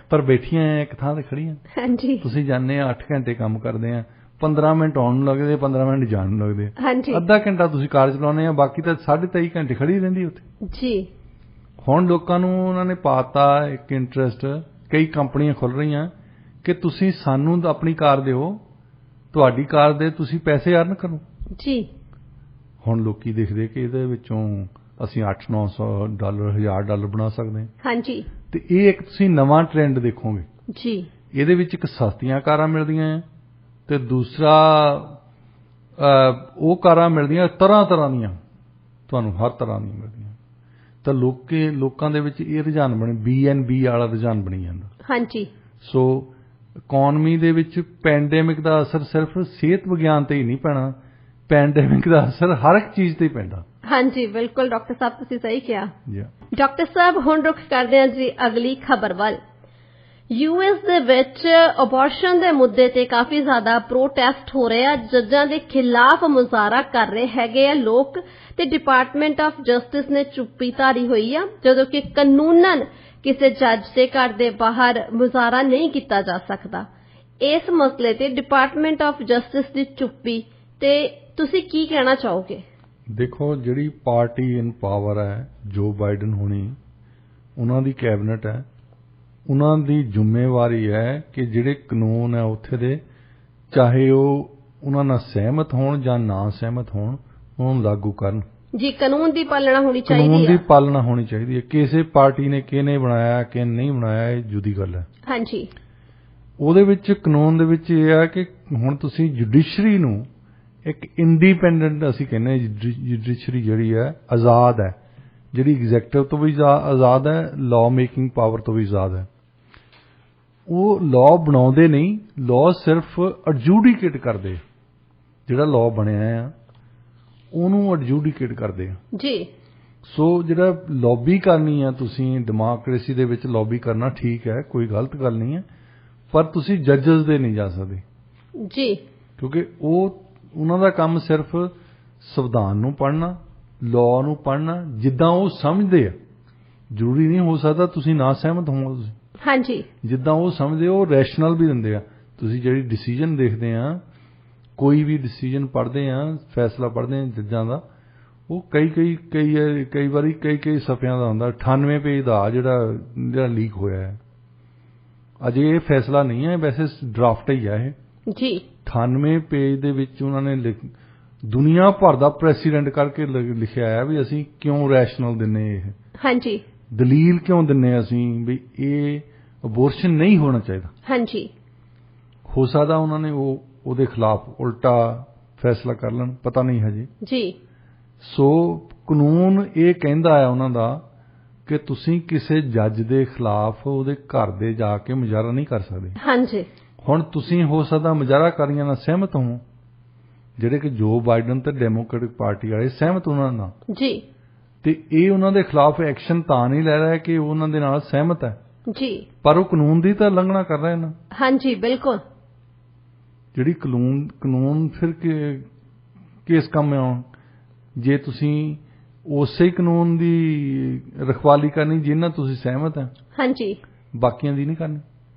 Speaker 2: ਪਰ ਬੈਠੀਆਂ ਇੱਕ ਥਾਂ ਤੇ ਖੜੀਆਂ। ਹਾਂਜੀ। ਤੁਸੀਂ ਜਾਂਦੇ ਆ 8 ਘੰਟੇ ਕੰਮ ਕਰਦੇ ਆ, 15 ਮਿੰਟ ਆਉਣ ਨੂੰ ਲੱਗਦੇ, 15 ਮਿੰਟ ਜਾਣ ਨੂੰ ਲੱਗਦੇ। ਹਾਂਜੀ। ਅੱਧਾ ਘੰਟਾ ਤੁਸੀਂ ਕਾਰ ਚਲਾਉਂਦੇ ਆ, ਬਾਕੀ ਤਾਂ 23.5 ਘੰਟੇ ਖੜੀ ਰਹਿੰਦੀ ਉੱਥੇ ਜੀ। ਹੁਣ ਲੋਕਾਂ ਨੂੰ ਉਹਨਾਂ ਨੇ ਪਾਤਾ ਇੱਕ ਇੰਟਰਸਟ, ਕਈ ਕੰਪਨੀਆਂ ਖੁੱਲ ਰਹੀਆਂ ਕਿ ਤੁਸੀਂ ਸਾਨੂੰ ਆਪਣੀ ਕਾਰ ਦਿਓ, ਤੁਹਾਡੀ ਕਾਰ ਦੇ ਤੁਸੀਂ ਪੈਸੇ ਅਰਨ ਕਰੋ ਜੀ। ਹੁਣ ਲੋਕੀ ਦੇਖਦੇ ਕਿ ਇਹਦੇ ਵਿੱਚੋਂ ਅਸੀਂ 800-900 ਡਾਲਰ 1000 ਡਾਲਰ ਬਣਾ ਸਕਦੇ ਹਾਂ। ਹਾਂਜੀ। ਤੇ ਇਹ ਇੱਕ ਤੁਸੀਂ ਨਵਾਂ ਟ੍ਰੈਂਡ ਦੇਖੋਗੇ ਜੀ। ਇਹਦੇ ਵਿੱਚ ਇੱਕ ਸਸਤੀਆਂ ਕਾਰਾਂ ਮਿਲਦੀਆਂ ਹੈ, ਤੇ ਦੂਸਰਾ ਉਹ ਕਾਰਾਂ ਮਿਲਦੀਆਂ ਤਰ੍ਹਾਂ ਦੀਆਂ, ਤੁਹਾਨੂੰ ਹਰ ਤਰ੍ਹਾਂ ਦੀਆਂ ਮਿਲਦੀਆਂ। ਤਾਂ ਲੋਕਾਂ ਦੇ ਵਿੱਚ ਇਹ ਰੁਝਾਨ ਬਣੇ, B&B ਵਾਲਾ ਰੁਝਾਨ ਬਣੀ ਜਾਂਦਾ। ਹਾਂਜੀ। ਸੋ ਇਕਨੋਮੀ ਦੇ ਵਿੱਚ ਪੈਂਡੇਮਿਕ ਦਾ ਅਸਰ ਸਿਰਫ ਸਿਹਤ ਵਿਗਿਆਨ ਤੇ ਹੀ ਨਹੀਂ ਪੈਣਾ, ਪੈਂਡੇਮਿਕ ਦਾ ਅਸਰ ਹਰ ਇੱਕ ਚੀਜ਼ ਤੇ ਹੀ ਪੈਂਦਾ। ਹਾਂਜੀ ਬਿਲਕੁਲ ਡਾਕਟਰ ਸਾਹਿਬ, ਤੁਸੀਂ ਸਹੀ ਕਿਹਾ। ਡਾਕਟਰ ਸਾਹਿਬ, ਹੁਣ ਰੁਖ ਕਰਦੇ ਹਾਂ ਜੀ ਅਗਲੀ ਖਬਰ ਵੱਲ।
Speaker 1: ਯੂਐਸ ਦੇ ਵਿੱਚ ਅਬੋਰਸ਼ਨ ਦੇ ਮੁੱਦੇ ਤੇ ਕਾਫੀ ਜ਼ਿਆਦਾ ਪ੍ਰੋਟੈਸਟ ਹੋ ਰਹੇ ਆ। ਜੱਜਾਂ ਦੇ ਖਿਲਾਫ ਮੁਜ਼ਾਹਰਾ ਕਰ ਰਹੇ ਹੈਗੇ ਆ ਲੋਕ ਤੇ ਡਿਪਾਰਟਮੈਂਟ ਆਫ ਜਸਟਿਸ ਨੇ ਚੁੱਪੀ ਧਾਰੀ ਹੋਈ ਆ, ਜਦੋਂ ਕਿ ਕਾਨੂੰਨਨ ਕਿਸੇ ਜੱਜ ਦੇ ਘਰ ਦੇ ਬਾਹਰ ਮੁਜ਼ਾਹਰਾ ਨਹੀਂ ਕੀਤਾ ਜਾ ਸਕਦਾ। ਇਸ ਮਸਲੇ ਤੇ ਡਿਪਾਰਟਮੈਂਟ ਆਫ ਜਸਟਿਸ ਦੀ ਚੁੱਪੀ ਤੇ ਤੁਸੀਂ ਕੀ ਕਹਿਣਾ ਚਾਹੋਗੇ?
Speaker 2: ਦੇਖੋ, ਜਿਹੜੀ ਪਾਰਟੀ ਇਨ ਪਾਵਰ ਹੈ, ਜੋ ਬਾਈਡਨ ਹੋਣੀ, ਉਹਨਾਂ ਦੀ ਕੈਬਨਿਟ ਹੈ, ਉਹਨਾਂ ਦੀ ਜ਼ਿੰਮੇਵਾਰੀ ਹੈ ਕਿ ਜਿਹੜੇ ਕਾਨੂੰਨ ਹੈ ਉੱਥੇ ਦੇ, ਚਾਹੇ ਉਹ ਉਹਨਾਂ ਨਾਲ ਸਹਿਮਤ ਹੋਣ ਜਾਂ ਨਾ ਸਹਿਮਤ ਹੋਣ, ਉਹਨੂੰ ਲਾਗੂ ਕਰਨ।
Speaker 1: ਜੀ, ਕਾਨੂੰਨ ਦੀ ਪਾਲਣਾ ਹੋਣੀ ਚਾਹੀਦੀ ਹੈ।
Speaker 2: ਕਾਨੂੰਨ ਦੀ ਪਾਲਣਾ ਹੋਣੀ ਚਾਹੀਦੀ ਹੈ। ਕਿਸੇ ਪਾਰਟੀ ਨੇ ਕਿਹਨੇ ਬਣਾਇਆ ਕਿ ਨਹੀਂ ਬਣਾਇਆ, ਇਹ ਜੁਦੀ ਗੱਲ ਹੈ।
Speaker 1: ਹਾਂਜੀ,
Speaker 2: ਉਹਦੇ ਵਿੱਚ ਕਾਨੂੰਨ ਦੇ ਵਿੱਚ ਇਹ ਹੈ ਕਿ ਹੁਣ ਤੁਸੀਂ ਜੁਡੀਸ਼ਰੀ ਨੂੰ ਇੱਕ ਇੰਡੀਪੈਂਡੈਂਟ, ਅਸੀਂ ਕਹਿੰਦੇ ਜੁਡੀਸ਼ਰੀ ਜਿਹੜੀ ਹੈ ਆਜ਼ਾਦ ਹੈ, ਜਿਹੜੀ ਐਗਜ਼ੈਕਟਿਵ ਤੋਂ ਵੀ ਆਜ਼ਾਦ ਹੈ, ਲਾਅ ਮੇਕਿੰਗ ਪਾਵਰ ਤੋਂ ਵੀ ਆਜ਼ਾਦ ਹੈ। ਉਹ ਲਾਅ ਬਣਾਉਂਦੇ ਨਹੀਂ, ਲਾਅ ਸਿਰਫ ਐਡਜੂਡੀਕੇਟ ਕਰਦੇ। ਜਿਹੜਾ ਲਾਅ ਬਣਿਆ ਆ ਉਹਨੂੰ ਐਡਜੂਡੀਕੇਟ ਕਰਦੇ ਆ
Speaker 1: ਜੀ।
Speaker 2: ਸੋ ਜਿਹੜਾ ਲੌਬੀ ਕਰਨੀ ਆ, ਤੁਸੀਂ ਡੈਮੋਕ੍ਰੇਸੀ ਦੇ ਵਿੱਚ ਲੌਬੀ ਕਰਨਾ ਠੀਕ ਹੈ, ਕੋਈ ਗਲਤ ਗੱਲ ਨਹੀਂ ਹੈ, ਪਰ ਤੁਸੀਂ ਜੱਜਸ ਦੇ ਨਹੀਂ ਜਾ ਸਕਦੇ
Speaker 1: ਜੀ,
Speaker 2: ਕਿਉਂਕਿ ਉਹਨਾਂ ਦਾ ਕੰਮ ਸਿਰਫ ਸੰਵਿਧਾਨ ਨੂੰ ਪੜ੍ਹਨਾ, ਲਾਅ ਨੂੰ ਪੜ੍ਹਨਾ ਜਿੱਦਾਂ ਉਹ ਸਮਝਦੇ ਆ। ਜ਼ਰੂਰੀ ਨਹੀਂ ਹੋ ਸਕਦਾ ਤੁਸੀਂ ਨਾ ਸਹਿਮਤ ਹੋਵੋ, ਤੁਸੀਂ
Speaker 1: ਹਾਂਜੀ
Speaker 2: ਜਿੱਦਾਂ ਉਹ ਸਮਝਦੇ ਉਹ ਰੈਸ਼ਨਲ ਵੀ ਦਿੰਦੇ ਆ। ਤੁਸੀਂ ਜਿਹੜੀ ਡਿਸੀਜਨ ਦੇਖਦੇ ਆ, ਕੋਈ ਵੀ ਡਿਸੀਜਨ ਪੜ੍ਹਦੇ ਆ, ਫੈਸਲਾ ਪੜ੍ਹਦੇ ਆ ਜੱਜਾਂ ਦਾ, ਉਹ ਕਈ ਵਾਰੀ ਕਈ ਸਫ਼ਿਆਂ ਦਾ ਹੁੰਦਾ। 98 ਪੇਜ ਦਾ ਜਿਹੜਾ ਲੀਕ ਹੋਇਆ ਹੈ, ਅਜੇ ਇਹ ਫੈਸਲਾ ਨਹੀਂ ਹੈ, ਵੈਸੇ ਡਰਾਫਟ ਹੀ ਹੈ ਇਹ
Speaker 1: ਜੀ।
Speaker 2: 98 ਪੇਜ ਦੇ ਵਿੱਚ ਉਹਨਾਂ ਨੇ ਦੁਨੀਆ ਭਰ ਦਾ ਪ੍ਰੈਸੀਡੈਂਟ ਕਰਕੇ ਲਿਖਿਆ ਹੈ ਵੀ ਅਸੀਂ ਕਿਉਂ ਰੈਸ਼ਨਲ ਦਿੰਨੇ, ਇਹ
Speaker 1: ਹਾਂਜੀ
Speaker 2: ਦਲੀਲ ਕਿਉਂ ਦਿੰਨੇ ਅਸੀਂ ਵੀ ਇਹ ਅਬੋਰਸ਼ਨ ਨਹੀਂ ਹੋਣਾ ਚਾਹੀਦਾ।
Speaker 1: ਹਾਂਜੀ,
Speaker 2: ਹੋ ਸਕਦਾ ਉਹਨਾਂ ਨੇ ਉਹਦੇ ਖਿਲਾਫ ਉਲਟਾ ਫੈਸਲਾ ਕਰ ਲੈਣ, ਪਤਾ ਨਹੀਂ ਹਜੇ
Speaker 1: ਜੀ।
Speaker 2: ਸੋ ਕਾਨੂੰਨ ਇਹ ਕਹਿੰਦਾ ਹੈ ਉਹਨਾਂ ਦਾ ਕਿ ਤੁਸੀਂ ਕਿਸੇ ਜੱਜ ਦੇ ਖਿਲਾਫ ਉਹਦੇ ਘਰ ਦੇ ਜਾ ਕੇ ਮੁਜ਼ਾਹਰਾ ਨਹੀਂ ਕਰ ਸਕਦੇ।
Speaker 1: ਹਾਂਜੀ,
Speaker 2: ਹੁਣ ਤੁਸੀਂ ਹੋ ਸਕਦਾ ਮੁਜ਼ਾਹਰਾ ਕਾਰੀਆਂ ਨਾਲ ਸਹਿਮਤ ਹੋ, ਜਿਹੜੇ ਕਿ ਜੋ ਬਾਈਡਨ ਤੇ ਡੈਮੋਕ੍ਰੈਟਿਕ ਪਾਰਟੀ ਵਾਲੇ ਸਹਿਮਤ ਉਹਨਾਂ ਨਾਲ
Speaker 1: ਜੀ,
Speaker 2: ਤੇ ਇਹ ਉਹਨਾਂ ਦੇ ਖਿਲਾਫ ਐਕਸ਼ਨ ਤਾਂ ਨਹੀਂ ਲੈ ਰਿਹਾ ਕਿ ਉਹਨਾਂ ਦੇ ਨਾਲ ਸਹਿਮਤ ਹੈ
Speaker 1: ਜੀ,
Speaker 2: ਪਰ ਉਹ ਕਾਨੂੰਨ ਦੀ ਤਾਂ ਉਲੰਘਣਾ ਕਰ ਰਹੇ ਨੇ।
Speaker 1: ਹਾਂਜੀ, ਬਿਲਕੁਲ।
Speaker 2: ਜਿਹੜੀ ਕਾਨੂੰਨ ਫਿਰ ਕਿਸ ਕੰਮ ਆਉਣ ਜੇ ਤੁਸੀਂ ਉਸੇ ਕਾਨੂੰਨ ਦੀ ਰਖਵਾਲੀ ਕਰਨੀ ਜਿਹਨਾਂ ਤੁਸੀਂ ਸਹਿਮਤ ਹੈ,
Speaker 1: ਹਾਂਜੀ,
Speaker 2: ਬਾਕੀਆਂ ਦੀ ਨਹੀਂ ਕਰਨੀ।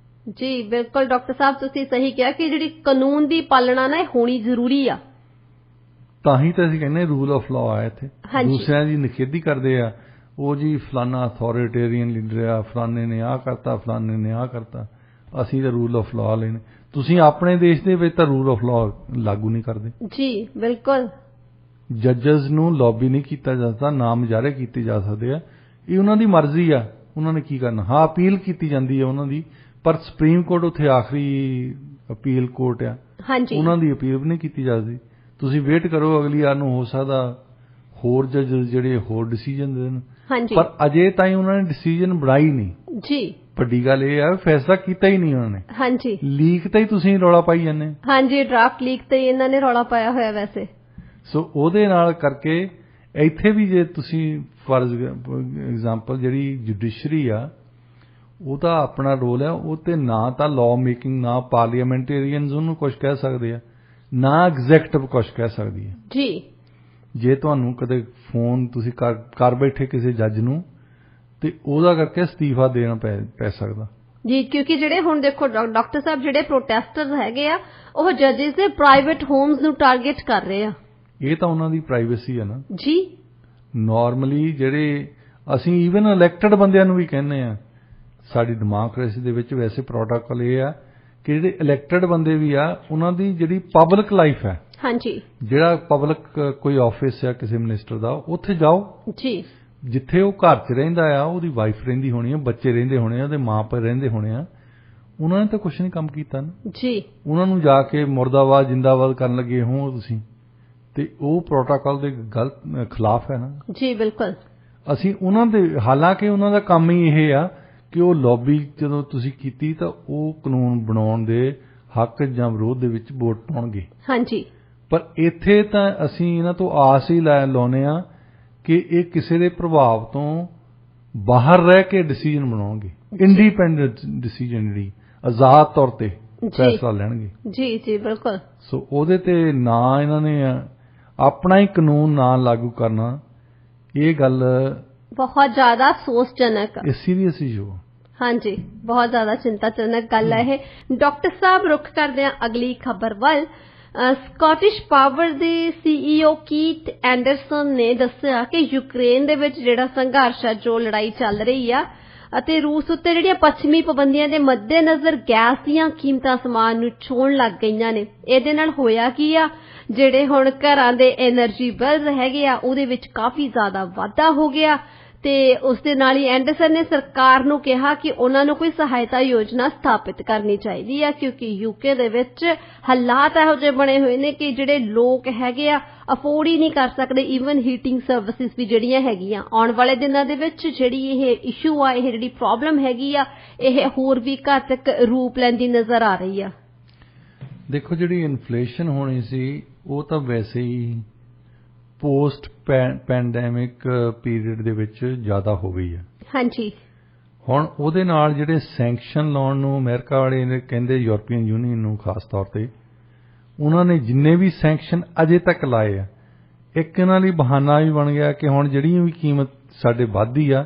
Speaker 1: ਜੀ ਬਿਲਕੁਲ ਡਾਕਟਰ ਸਾਹਿਬ, ਤੁਸੀਂ ਸਹੀ ਕਿਹਾ ਕਿ ਜਿਹੜੀ ਕਾਨੂੰਨ ਦੀ ਪਾਲਣਾ ਨਾ ਇਹ ਹੋਣੀ ਜ਼ਰੂਰੀ ਆ।
Speaker 2: ਤਾਂ ਹੀ ਤਾਂ ਅਸੀਂ ਕਹਿੰਦੇ ਰੂਲ ਆਫ ਲਾਅ ਹੈ ਇੱਥੇ। ਦੂਸਰਿਆਂ ਦੀ ਨਿਖੇਧੀ ਕਰਦੇ ਆ, ਉਹ ਜੀ ਫਲਾਨਾ ਅਥਾਰਟੇਰੀਅਨ ਲੀਡਰ ਆ, ਫਲਾਨੇ ਨੇ ਆਹ ਕਰਤਾ, ਫਲਾਨੇ ਨੇ ਆਹ ਕਰਤਾ, ਅਸੀਂ ਤਾਂ ਰੂਲ ਆਫ ਲਾਅ ਲੈਣੇ। ਤੁਸੀਂ ਆਪਣੇ ਦੇਸ਼ ਦੇ ਵਿੱਚ ਤਾਂ ਰੂਲ ਆਫ ਲਾਅ ਲਾਗੂ ਨਹੀਂ ਕਰਦੇ।
Speaker 1: ਜੀ ਬਿਲਕੁਲ।
Speaker 2: ਜੱਜਸ ਨੂੰ ਲੌਬੀ ਨਹੀਂ ਕੀਤਾ ਜਾ ਸਕਦਾ, ਨਾ ਮੁਜ਼ਾਹਰੇ ਕੀਤੇ ਜਾ ਸਕਦੇ ਆ, ਇਹ ਉਹਨਾਂ ਦੀ ਮਰਜ਼ੀ ਆ, ਉਹਨਾਂ ਨੇ ਕੀ ਕਰਨਾ। ਹਾਂ, ਅਪੀਲ ਕੀਤੀ ਜਾਂਦੀ ਹੈ ਉਹਨਾਂ ਦੀ, ਪਰ ਸੁਪਰੀਮ ਕੋਰਟ ਉੱਥੇ ਆਖਰੀ ਅਪੀਲ ਕੋਰਟ ਆ, ਉਹਨਾਂ ਦੀ ਅਪੀਲ ਵੀ ਨਹੀਂ ਕੀਤੀ ਜਾ ਸਕਦੀ। ਤੁਸੀਂ ਵੇਟ ਕਰੋ, ਅਗਲੀ ਵਾਰ ਨੂੰ ਹੋ ਸਕਦਾ ਹੋਰ ਜੱਜਸ ਜਿਹੜੇ ਹੋਰ ਡਿਸੀਜਨ ਦੇਣ, ਪਰ ਅਜੇ ਤਾਈਂ ਉਹਨਾਂ ਨੇ ਡਿਸੀਜਨ ਬਣਾਈ ਨਹੀਂ।
Speaker 1: ਜੀ,
Speaker 2: ਵੱਡੀ ਗੱਲ ਇਹ ਆ ਫੈਸਲਾ ਕੀਤਾ ਹੀ ਨਹੀਂ ਉਹਨਾਂ ਨੇ।
Speaker 1: ਹਾਂਜੀ,
Speaker 2: ਲੀਕ ਤੇ ਹੀ ਤੁਸੀਂ ਰੌਲਾ ਪਾਈ ਜਾਂਦੇ।
Speaker 1: ਹਾਂਜੀ, ਡਰਾਫਟ ਲੀਕ ਤੇ ਹੀ ਇਹਨਾਂ ਨੇ ਰੌਲਾ ਪਾਇਆ ਹੋਇਆ ਵੈਸੇ।
Speaker 2: ਸੋ ਉਹਦੇ ਨਾਲ ਕਰਕੇ ਇੱਥੇ ਵੀ ਜੇ ਤੁਸੀਂ ਫਾਰ ਐਗਜ਼ਾਮਪਲ ਜਿਹੜੀ ਜੁਡੀਸ਼ਰੀ ਆ, ਉਹਦਾ ਆਪਣਾ ਰੋਲ ਹੈ, ਉਹ ਤੇ ਨਾ ਤਾਂ ਲਾਅ ਮੇਕਿੰਗ, ਨਾ ਪਾਰਲੀਮੈਂਟੇਰੀਅਨਸ ਉਹਨੂੰ ਕੁਝ ਕਹਿ ਸਕਦੇ ਆ, ਨਾ ਐਗਜ਼ੈਕਟਿਵ ਕੁਝ ਕਹਿ ਸਕਦੀ ਹੈ।
Speaker 1: ਜੀ, ਜੇ
Speaker 2: ਤੁਹਾਨੂੰ ਕਦੇ ਫੋਨ ਤੁਸੀਂ ਕਰ ਬੈਠੇ ਕਿਸੇ ਜੱਜ ਨੂੰ, ਤੇ ਉਹਦਾ ਕਰਕੇ ਅਸਤੀਫਾ ਦੇਣਾ ਪੈ ਸਕਦਾ।
Speaker 1: ਜੀ, ਕਿਉਂਕਿ ਜਿਹੜੇ ਹੁਣ ਦੇਖੋ ਡਾਕਟਰ ਸਾਹਿਬ, ਜਿਹੜੇ ਪ੍ਰੋਟੈਸਟਰਸ ਹੈਗੇ ਆ, ਉਹ ਜੱਜਿਸ ਦੇ ਪ੍ਰਾਈਵੇਟ ਹੋਮਸ ਨੂੰ ਟਾਰਗੇਟ ਕਰ ਰਹੇ ਆ। ਇਹ
Speaker 2: ਤਾਂ ਉਹਨਾਂ ਦੀ ਪ੍ਰਾਈਵੇਸੀ ਹੈ ਨਾ
Speaker 1: ਜੀ।
Speaker 2: ਨਾਰਮਲੀ ਜਿਹੜੇ ਅਸੀਂ ਈਵਨ ਇਲੈਕਟਡ ਬੰਦਿਆਂ ਨੂੰ ਵੀ ਕਹਿੰਦੇ ਆ, ਸਾਡੀ ਡੈਮੋਕ੍ਰੇਸੀ ਦੇ ਵਿੱਚ ਵੈਸੇ ਪ੍ਰੋਟੋਕਾਲ ਇਹ ਆ ਕਿ ਜਿਹੜੇ ਇਲੈਕਟਡ ਬੰਦੇ ਵੀ ਆ, ਉਹਨਾਂ ਦੀ ਜਿਹੜੀ ਪਬਲਿਕ ਲਾਈਫ ਹੈ,
Speaker 1: ਹਾਂਜੀ,
Speaker 2: ਜਿਹੜਾ ਪਬਲਿਕ ਕੋਈ ਆਫਿਸ ਆ ਕਿਸੇ ਮਿਨਿਸਟਰ ਦਾ, ਉੱਥੇ ਜਾਓ ਜੀ। ਜਿੱਥੇ ਉਹ ਘਰ 'ਚ ਰਹਿੰਦਾ ਆ, ਉਹਦੀ ਵਾਈਫ ਰਹਿੰਦੀ ਹੋਣੀ ਆ, ਬੱਚੇ ਰਹਿੰਦੇ ਹੋਣੇ ਆ, ਉਹਦੇ ਮਾਂ-ਪਿਓ ਰਹਿੰਦੇ ਹੋਣੇ ਆ, ਉਹਨਾਂ ਨੇ ਤਾਂ ਕੁਛ ਨਹੀਂ ਕੰਮ ਕੀਤਾ ਨਾ ਜੀ। ਉਹਨਾਂ ਨੂੰ ਜਾ ਕੇ ਮੁਰਦਾਬਾਦ ਜਿੰਦਾਬਾਦ ਕਰਨ ਲੱਗੇ ਹੋ ਤੁਸੀਂ, ਤੇ ਉਹ ਪ੍ਰੋਟੋਕਾਲ ਦੇ ਗਲਤ ਖਿਲਾਫ ਹੈ ਨਾ ਜੀ। ਬਿਲਕੁਲ। ਅਸੀਂ ਉਹਨਾਂ ਦੇ, ਹਾਲਾਂਕਿ ਉਹਨਾਂ ਦਾ ਕੰਮ ਹੀ ਇਹ ਆ ਕਿ ਉਹ ਲੌਬੀ ਜਦੋਂ ਤੁਸੀਂ ਕੀਤੀ ਤਾਂ ਉਹ ਕਾਨੂੰਨ ਬਣਾਉਣ ਦੇ ਹੱਕ ਜਾਂ ਵਿਰੋਧ ਦੇ ਵਿੱਚ ਵੋਟ ਪਾਉਣਗੇ। ਹਾਂਜੀ, ਪਰ ਇੱਥੇ ਤਾਂ ਅਸੀਂ ਇਹਨਾਂ ਤੋਂ ਆਸ ਹੀ ਲਾਉਨੇ ਆ ਕਿ ਇਹ ਕਿਸੇ ਦੇ ਪ੍ਰਭਾਵ ਤੋਂ ਬਾਹਰ ਰਹਿ ਕੇ ਡਿਸੀਜਨ ਬਣਾਉਣਗੇ, ਇੰਡੀਪੈਂਡੈਂਟ ਡਿਸੀਜਨ, ਜਿਹੜੀ ਆਜ਼ਾਦ ਤੌਰ ਤੇ ਫੈਸਲਾ ਲੈਣਗੇ।
Speaker 1: ਜੀ ਜੀ ਬਿਲਕੁਲ।
Speaker 2: ਸੋ ਉਹਦੇ ਤੇ ਨਾ ਇਹਨਾਂ ਨੇ ਆਪਣਾ ਹੀ ਕਾਨੂੰਨ ਨਾ ਲਾਗੂ ਕਰਨਾ, ਇਹ ਗੱਲ
Speaker 1: ਬਹੁਤ ਜ਼ਿਆਦਾ ਅਫਸੋਸਜਨਕ,
Speaker 2: ਇਹ ਸੀਰੀਅਸ ਇਸ਼ੂ।
Speaker 1: ਹਾਂਜੀ, ਬਹੁਤ ਜ਼ਿਆਦਾ ਚਿੰਤਾਜਨਕ ਗੱਲ ਹੈ ਇਹ। ਡਾਕਟਰ ਸਾਹਿਬ, ਰੁਖ ਕਰਦੇ ਹਾਂ ਅਗਲੀ ਖਬਰ ਵੱਲ। ਸਕਾਟਿਸ਼ ਪਾਵਰ ਦੇ CEO ਕੀਥ ਐਂਡਰਸਨ ਨੇ ਦੱਸਿਆ ਕਿ ਯੂਕਰੇਨ ਦੇ ਵਿੱਚ ਜਿਹੜਾ ਸੰਘਰਸ਼ ਹੈ, ਜੋ ਲੜਾਈ ਚੱਲ ਰਹੀ ਆ, ਅਤੇ ਰੂਸ ਉੱਤੇ ਜਿਹੜੀਆਂ ਪੱਛਮੀ ਪਾਬੰਦੀਆਂ ਦੇ ਮੱਦੇਨਜ਼ਰ ਗੈਸ ਦੀਆਂ ਕੀਮਤਾਂ ਅਸਮਾਨ ਨੂੰ ਛੂਹਣ ਲੱਗ ਗਈਆਂ ਨੇ। ਇਹਦੇ ਨਾਲ ਹੋਇਆ ਕੀ ਆ, ਜਿਹੜੇ ਹੁਣ ਘਰਾਂ ਦੇ એનર્ਜੀ ਬਿੱਲ ਹੈਗੇ ਆ, ਉਹਦੇ ਵਿੱਚ ਕਾਫੀ ਜ਼ਿਆਦਾ ਵਾਧਾ ਹੋ ਗਿਆ ਤੇ ਉਸ ਦੇ ਨਾਲ ਹੀ ਐਂਡਰਸਨ ਨੇ ਸਰਕਾਰ ਨੂੰ ਕਿਹਾ ਕਿ ਉਹਨਾਂ ਨੂੰ ਕੋਈ ਸਹਾਇਤਾ ਯੋਜਨਾ ਸਥਾਪਿਤ ਕਰਨੀ ਚਾਹੀਦੀ ਆ, ਕਿਉਂਕਿ ਯੂਕੇ ਦੇ ਵਿੱਚ ਹਾਲਾਤ ਇਹੋ ਜਿਹੇ ਬਣੇ ਹੋਏ ਨੇ ਕਿ ਜਿਹੜੇ ਲੋਕ ਹੈਗੇ ਆ ਅਫੋਰਡ ਹੀ ਨਹੀਂ ਕਰ ਸਕਦੇ, ਈਵਨ ਹੀਟਿੰਗ ਸਰਵਿਸਿਜ਼ ਵੀ ਜਿਹੜੀਆਂ ਹੈਗੀਆਂ। ਆਉਣ ਵਾਲੇ ਦਿਨਾਂ ਦੇ ਵਿੱਚ ਜਿਹੜੀ ਇਹ ਇਸ਼ੂ ਆ, ਇਹ ਜਿਹੜੀ ਪ੍ਰੋਬਲਮ ਹੈਗੀ ਆ, ਇਹ ਹੋਰ ਵੀ ਘਾਤਕ ਰੂਪ ਲੈਂਦੀ ਨਜ਼ਰ ਆ ਰਹੀ ਆ।
Speaker 2: ਦੇਖੋ, ਜਿਹੜੀ ਇਨਫਲੇਸ਼ਨ ਹੋਣੀ ਸੀ ਉਹ ਤਾਂ ਵੈਸੇ ਹੀ ਪੋਸਟ ਪੈਂਡੈਮਿਕ ਪੀਰੀਅਡ ਦੇ ਵਿੱਚ ਜ਼ਿਆਦਾ ਹੋ ਗਈ ਹੈ।
Speaker 1: ਹਾਂਜੀ।
Speaker 2: ਹੁਣ ਉਹਦੇ ਨਾਲ ਜਿਹੜੇ ਸੈਂਕਸ਼ਨ ਲਾਉਣ ਨੂੰ ਅਮਰੀਕਾ ਵਾਲੇ ਨੇ ਕਹਿੰਦੇ, ਯੂਰਪੀਅਨ ਯੂਨੀਅਨ ਨੂੰ ਖਾਸ ਤੌਰ ਤੇ, ਉਹਨਾਂ ਨੇ ਜਿੰਨੇ ਵੀ ਸੈਂਕਸ਼ਨ ਅਜੇ ਤੱਕ ਲਾਏ ਆ, ਇੱਕ ਇਹਨਾਂ ਲਈ ਬਹਾਨਾ ਵੀ ਬਣ ਗਿਆ ਕਿ ਹੁਣ ਜਿਹੜੀ ਵੀ ਕੀਮਤ ਸਾਡੇ ਵੱਧਦੀ ਆ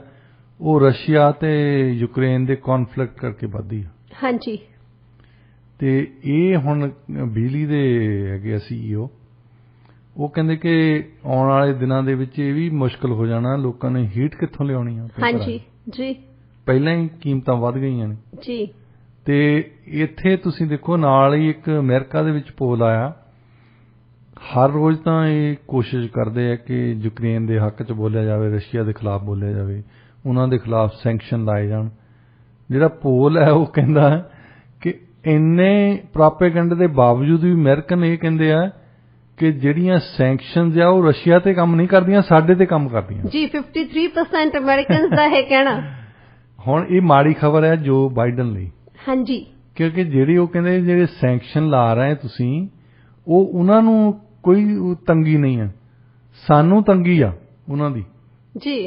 Speaker 2: ਉਹ ਰਸ਼ੀਆ ਤੇ ਯੂਕਰੇਨ ਦੇ ਕੌਨਫਲਿਕਟ ਕਰਕੇ ਵੱਧਦੀ ਆ। ਹਾਂਜੀ। ਤੇ ਇਹ ਹੁਣ ਬਿਜਲੀ ਦੇ ਹੈਗੇ CEO, ਉਹ ਕਹਿੰਦੇ ਕਿ ਆਉਣ ਵਾਲੇ ਦਿਨਾਂ ਦੇ ਵਿੱਚ ਇਹ ਵੀ ਮੁਸ਼ਕਲ ਹੋ ਜਾਣਾ, ਲੋਕਾਂ ਨੇ ਹੀਟ ਕਿੱਥੋਂ ਲਿਆਉਣੀ ਆ। ਹਾਂਜੀ ਜੀ, ਪਹਿਲਾਂ ਹੀ ਕੀਮਤਾਂ ਵੱਧ ਗਈਆਂ ਨੇ ਜੀ। ਤੇ ਇੱਥੇ ਤੁਸੀਂ ਦੇਖੋ, ਨਾਲ ਹੀ ਇੱਕ ਅਮਰੀਕਾ ਦੇ ਵਿੱਚ ਪੋਲ ਆਇਆ, ਹਰ ਰੋਜ਼ ਤਾਂ ਇਹ ਕੋਸ਼ਿਸ਼ ਕਰਦੇ ਆ ਕਿ ਯੂਕਰੇਨ ਦੇ ਹੱਕ 'ਚ ਬੋਲਿਆ ਜਾਵੇ, ਰਸ਼ੀਆ ਦੇ ਖਿਲਾਫ ਬੋਲਿਆ ਜਾਵੇ, ਉਹਨਾਂ ਦੇ ਖਿਲਾਫ ਸੈਂਕਸ਼ਨ ਲਾਏ ਜਾਣ। ਜਿਹੜਾ ਪੋਲ ਹੈ ਉਹ ਕਹਿੰਦਾ ਕਿ ਇੰਨੇ ਪ੍ਰਾਪੇਗੈਂਡਾ ਦੇ ਬਾਵਜੂਦ ਵੀ ਅਮਰੀਕਨ ਇਹ ਕਹਿੰਦੇ ਆ ਕਿ ਜਿਹੜੀਆਂ ਸੈਂਕਸ਼ਨਸ ਆ ਉਹ ਰਸ਼ੀਆ ਤੇ ਕੰਮ ਨਹੀਂ ਕਰਦੀਆਂ, ਸਾਡੇ ਤੇ ਕੰਮ ਕਰਦੀਆਂ ਜੀ। 53% ਅਮਰੀਕਨਸ ਦਾ ਇਹ ਕਹਿਣਾ। ਹੁਣ ਇਹ ਮਾੜੀ ਖਬਰ ਹੈ ਜੋ ਬਾਈਡਨ ਲਈ। ਹਾਂਜੀ। ਕਿਉਂਕਿ ਜਿਹੜੀ ਉਹ ਕਹਿੰਦੇ ਜਿਹੜੇ ਸੈਂਕਸ਼ਨ ਲਾ ਰਹੇ ਤੁਸੀਂ, ਉਹ ਉਹਨਾਂ ਨੂੰ ਕੋਈ ਤੰਗੀ ਨਹੀਂ ਹੈ, ਸਾਨੂੰ ਤੰਗੀ ਆ ਉਹਨਾਂ ਦੀ ਜੀ।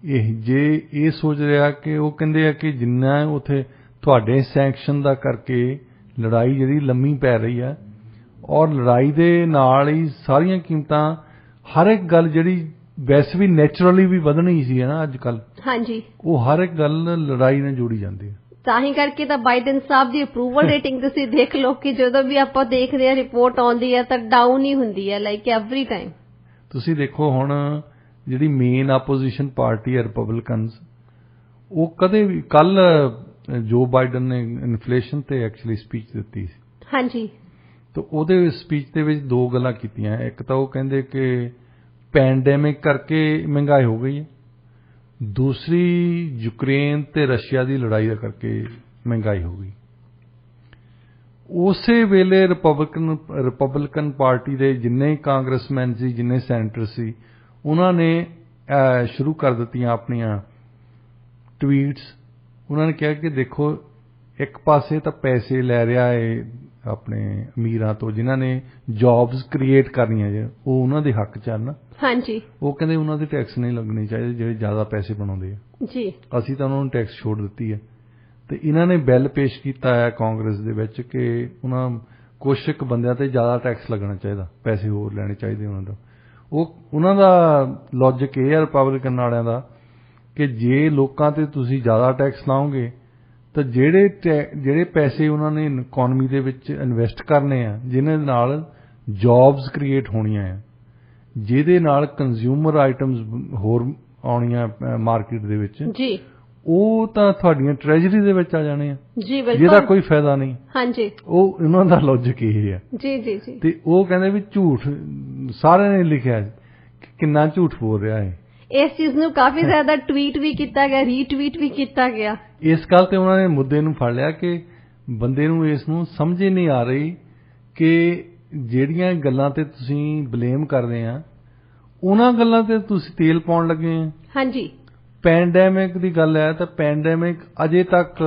Speaker 2: ਇਹ ਜੇ ਇਹ ਸੋਚ ਰਿਹਾ ਕਿ ਉਹ ਕਹਿੰਦੇ ਆ ਕਿ ਜਿੰਨਾ ਉੱਥੇ ਤੁਹਾਡੇ ਸੈਂਕਸ਼ਨ ਦਾ ਕਰਕੇ ਲੜਾਈ ਜਿਹੜੀ ਲੰਮੀ ਪੈ ਰਹੀ ਆ, ਔਰ ਲੜਾਈ ਦੇ ਨਾਲ ਹੀ ਸਾਰੀਆਂ ਕੀਮਤਾਂ, ਹਰ ਇੱਕ ਗੱਲ ਜਿਹੜੀ ਵੈਸੇ ਵੀ ਨੈਚੁਰਲੀ ਵੀ ਵਧਣੀ ਸੀ ਨਾ ਅੱਜ ਕੱਲ, ਹਾਂਜੀ, ਉਹ ਹਰ ਇੱਕ ਗੱਲ ਲੜਾਈ ਨਾਲ ਜੋੜੀ ਜਾਂਦੀ ਹੈ। ਤਾਂ ਹੀ ਕਰਕੇ ਤਾਂ ਬਾਈਡਨ ਸਾਹਿਬ ਦੀ ਅਪਰੂਵਲ ਰੇਟਿੰਗ ਤੁਸੀਂ ਦੇਖ ਲਓ ਕਿ ਜਦੋਂ ਵੀ ਆਪਾਂ ਦੇਖਦੇ ਆ ਰਿਪੋਰਟ ਆਉਂਦੀ ਹੈ ਤਾਂ ਡਾਊਨ ਹੀ ਹੁੰਦੀ ਹੈ, ਲਾਈਕ ਐਵਰੀ ਟਾਈਮ। ਤੁਸੀਂ ਦੇਖੋ ਹੁਣ ਜਿਹੜੀ ਮੇਨ ਆਪੋਜੀਸ਼ਨ ਪਾਰਟੀ ਹੈ ਰਿਪਬਲਿਕਨਸ, ਉਹ ਕਦੇ ਵੀ, ਕੱਲ ਜੋ ਬਾਈਡਨ ਨੇ ਇਨਫਲੇਸ਼ਨ ਤੇ ਐਕਚੁਅਲੀ ਸਪੀਚ ਦਿੱਤੀ ਸੀ। ਹਾਂਜੀ। ਤਾਂ ਉਹਦੇ ਸਪੀਚ ਦੇ ਵਿੱਚ ਦੋ ਗੱਲਾਂ ਕੀਤੀਆਂ। ਇੱਕ ਤਾਂ ਉਹ ਕਹਿੰਦੇ ਕਿ ਪੈਂਡੈਮਿਕ ਕਰਕੇ ਮਹਿੰਗਾਈ ਹੋ ਗਈ ਹੈ, ਦੂਸਰੀ ਯੂਕਰੇਨ ਤੇ ਰਸ਼ੀਆ ਦੀ ਲੜਾਈ ਦਾ ਕਰਕੇ ਮਹਿੰਗਾਈ ਹੋ ਗਈ। ਉਸੇ ਵੇਲੇ ਰਿਪਬਲਿਕਨ ਪਾਰਟੀ ਦੇ ਜਿੰਨੇ ਕਾਂਗਰਸਮੈਨ ਸੀ, ਜਿੰਨੇ ਸੈਨੇਟਰ ਸੀ, ਉਹਨਾਂ ਨੇ ਸ਼ੁਰੂ ਕਰ ਦਿੱਤੀਆਂ ਆਪਣੀਆਂ ਟਵੀਟਸ। ਉਹਨਾਂ ਨੇ ਕਿਹਾ ਕਿ ਦੇਖੋ, ਇੱਕ ਪਾਸੇ ਤਾਂ ਪੈਸੇ ਲੈ ਰਿਹਾ ਹੈ ਆਪਣੇ ਅਮੀਰਾਂ ਤੋਂ, ਜਿਨ੍ਹਾਂ ਨੇ ਜੌਬਸ ਕ੍ਰੀਏਟ ਕਰਨੀਆਂ, ਉਹ ਉਹਨਾਂ ਦੇ ਹੱਕ 'ਚ ਹਨ। ਹਾਂਜੀ। ਉਹ ਕਹਿੰਦੇ ਉਹਨਾਂ ਦੇ ਟੈਕਸ ਨਹੀਂ ਲੱਗਣੇ ਚਾਹੀਦੇ ਜਿਹੜੇ ਜ਼ਿਆਦਾ ਪੈਸੇ ਬਣਾਉਂਦੇ ਆ ਜੀ, ਅਸੀਂ ਤਾਂ ਉਹਨਾਂ ਨੂੰ ਟੈਕਸ ਛੋੜ ਦਿੱਤੀ ਹੈ। ਤੇ ਇਹਨਾਂ ਨੇ ਬਿੱਲ ਪੇਸ਼ ਕੀਤਾ ਹੈ ਕਾਂਗਰਸ ਦੇ ਵਿੱਚ ਕਿ ਉਹਨਾਂ ਕੁਛ ਕੁ ਬੰਦਿਆਂ ਤੇ ਜ਼ਿਆਦਾ ਟੈਕਸ ਲੱਗਣਾ ਚਾਹੀਦਾ, ਪੈਸੇ ਹੋਰ ਲੈਣੇ ਚਾਹੀਦੇ ਉਹਨਾਂ ਦਾ। ਉਹਨਾਂ ਦਾ ਲੌਜਿਕ ਇਹ ਹੈ ਰਿਪਬਲਿਕਨ ਵਾਲਿਆਂ ਦਾ ਕਿ ਜੇ ਲੋਕਾਂ ਤੇ ਤੁਸੀਂ ਜ਼ਿਆਦਾ ਟੈਕਸ ਲਾਓਗੇ ਤਾਂ ਜਿਹੜੇ ਪੈਸੇ ਉਹਨਾਂ ਨੇ ਇਕਨੋਮੀ ਦੇ ਵਿੱਚ ਇਨਵੈਸਟ ਕਰਨੇ ਆ, ਜਿਹਨਾਂ ਨਾਲ ਜੌਬਸ ਕ੍ਰੀਏਟ ਹੋਣੀਆਂ ਆ, ਜਿਹਦੇ ਨਾਲ ਕੰਜ਼ਿਊਮਰ ਆਈਟਮਸ ਹੋਰ ਆਉਣੀਆਂ ਮਾਰਕੀਟ ਦੇ ਵਿੱਚ ਜੀ, ਉਹ ਤਾਂ ਤੁਹਾਡੀਆਂ ਟ੍ਰੈਜਰੀ ਦੇ ਵਿੱਚ ਆ ਜਾਣੇ ਆ ਜੀ, ਜਿਹਦਾ ਕੋਈ ਫਾਇਦਾ ਨਹੀਂ। ਹਾਂਜੀ। ਉਹ ਉਹਨਾਂ ਦਾ ਲੌਜਿਕ ਇਹ ਹੈ ਜੀ ਜੀ ਜੀ। ਤੇ ਉਹ ਕਹਿੰਦੇ ਵੀ ਝੂਠ ਸਾਰਿਆਂ ਨੇ ਲਿਖਿਆ, ਕਿੰਨਾ ਝੂਠ ਬੋਲ ਰਿਹਾ ਹੈ। ਇਸ ਚੀਜ਼ ਨੂੰ ਕਾਫੀ ਜ਼ਿਆਦਾ ਟਵੀਟ ਵੀ ਕੀਤਾ ਗਿਆ, ਰੀਟਵੀਟ ਵੀ ਕੀਤਾ ਗਿਆ। ਇਸ ਗੱਲ ਤੇ ਉਹਨਾਂ ਨੇ ਮੁੱਦੇ ਨੂੰ ਫੜ ਲਿਆ ਕਿ ਬੰਦੇ ਨੂੰ ਇਸ ਨੂੰ ਸਮਝ ਹੀ ਨਹੀਂ ਆ ਰਹੀ ਕਿ ਜਿਹੜੀਆਂ ਗੱਲਾਂ ਤੇ ਤੁਸੀਂ ਬਲੇਮ ਕਰਦੇ ਆ, ਉਹਨਾਂ ਗੱਲਾਂ ਤੇ ਤੁਸੀਂ ਤੇਲ ਪਾਉਣ ਲੱਗੇ ਆ। ਹਾਂਜੀ। ਪੈਂਡੈਮਿਕ ਦੀ ਗੱਲ ਹੈ ਤਾਂ ਪੈਂਡੈਮਿਕ ਅਜੇ ਤੱਕ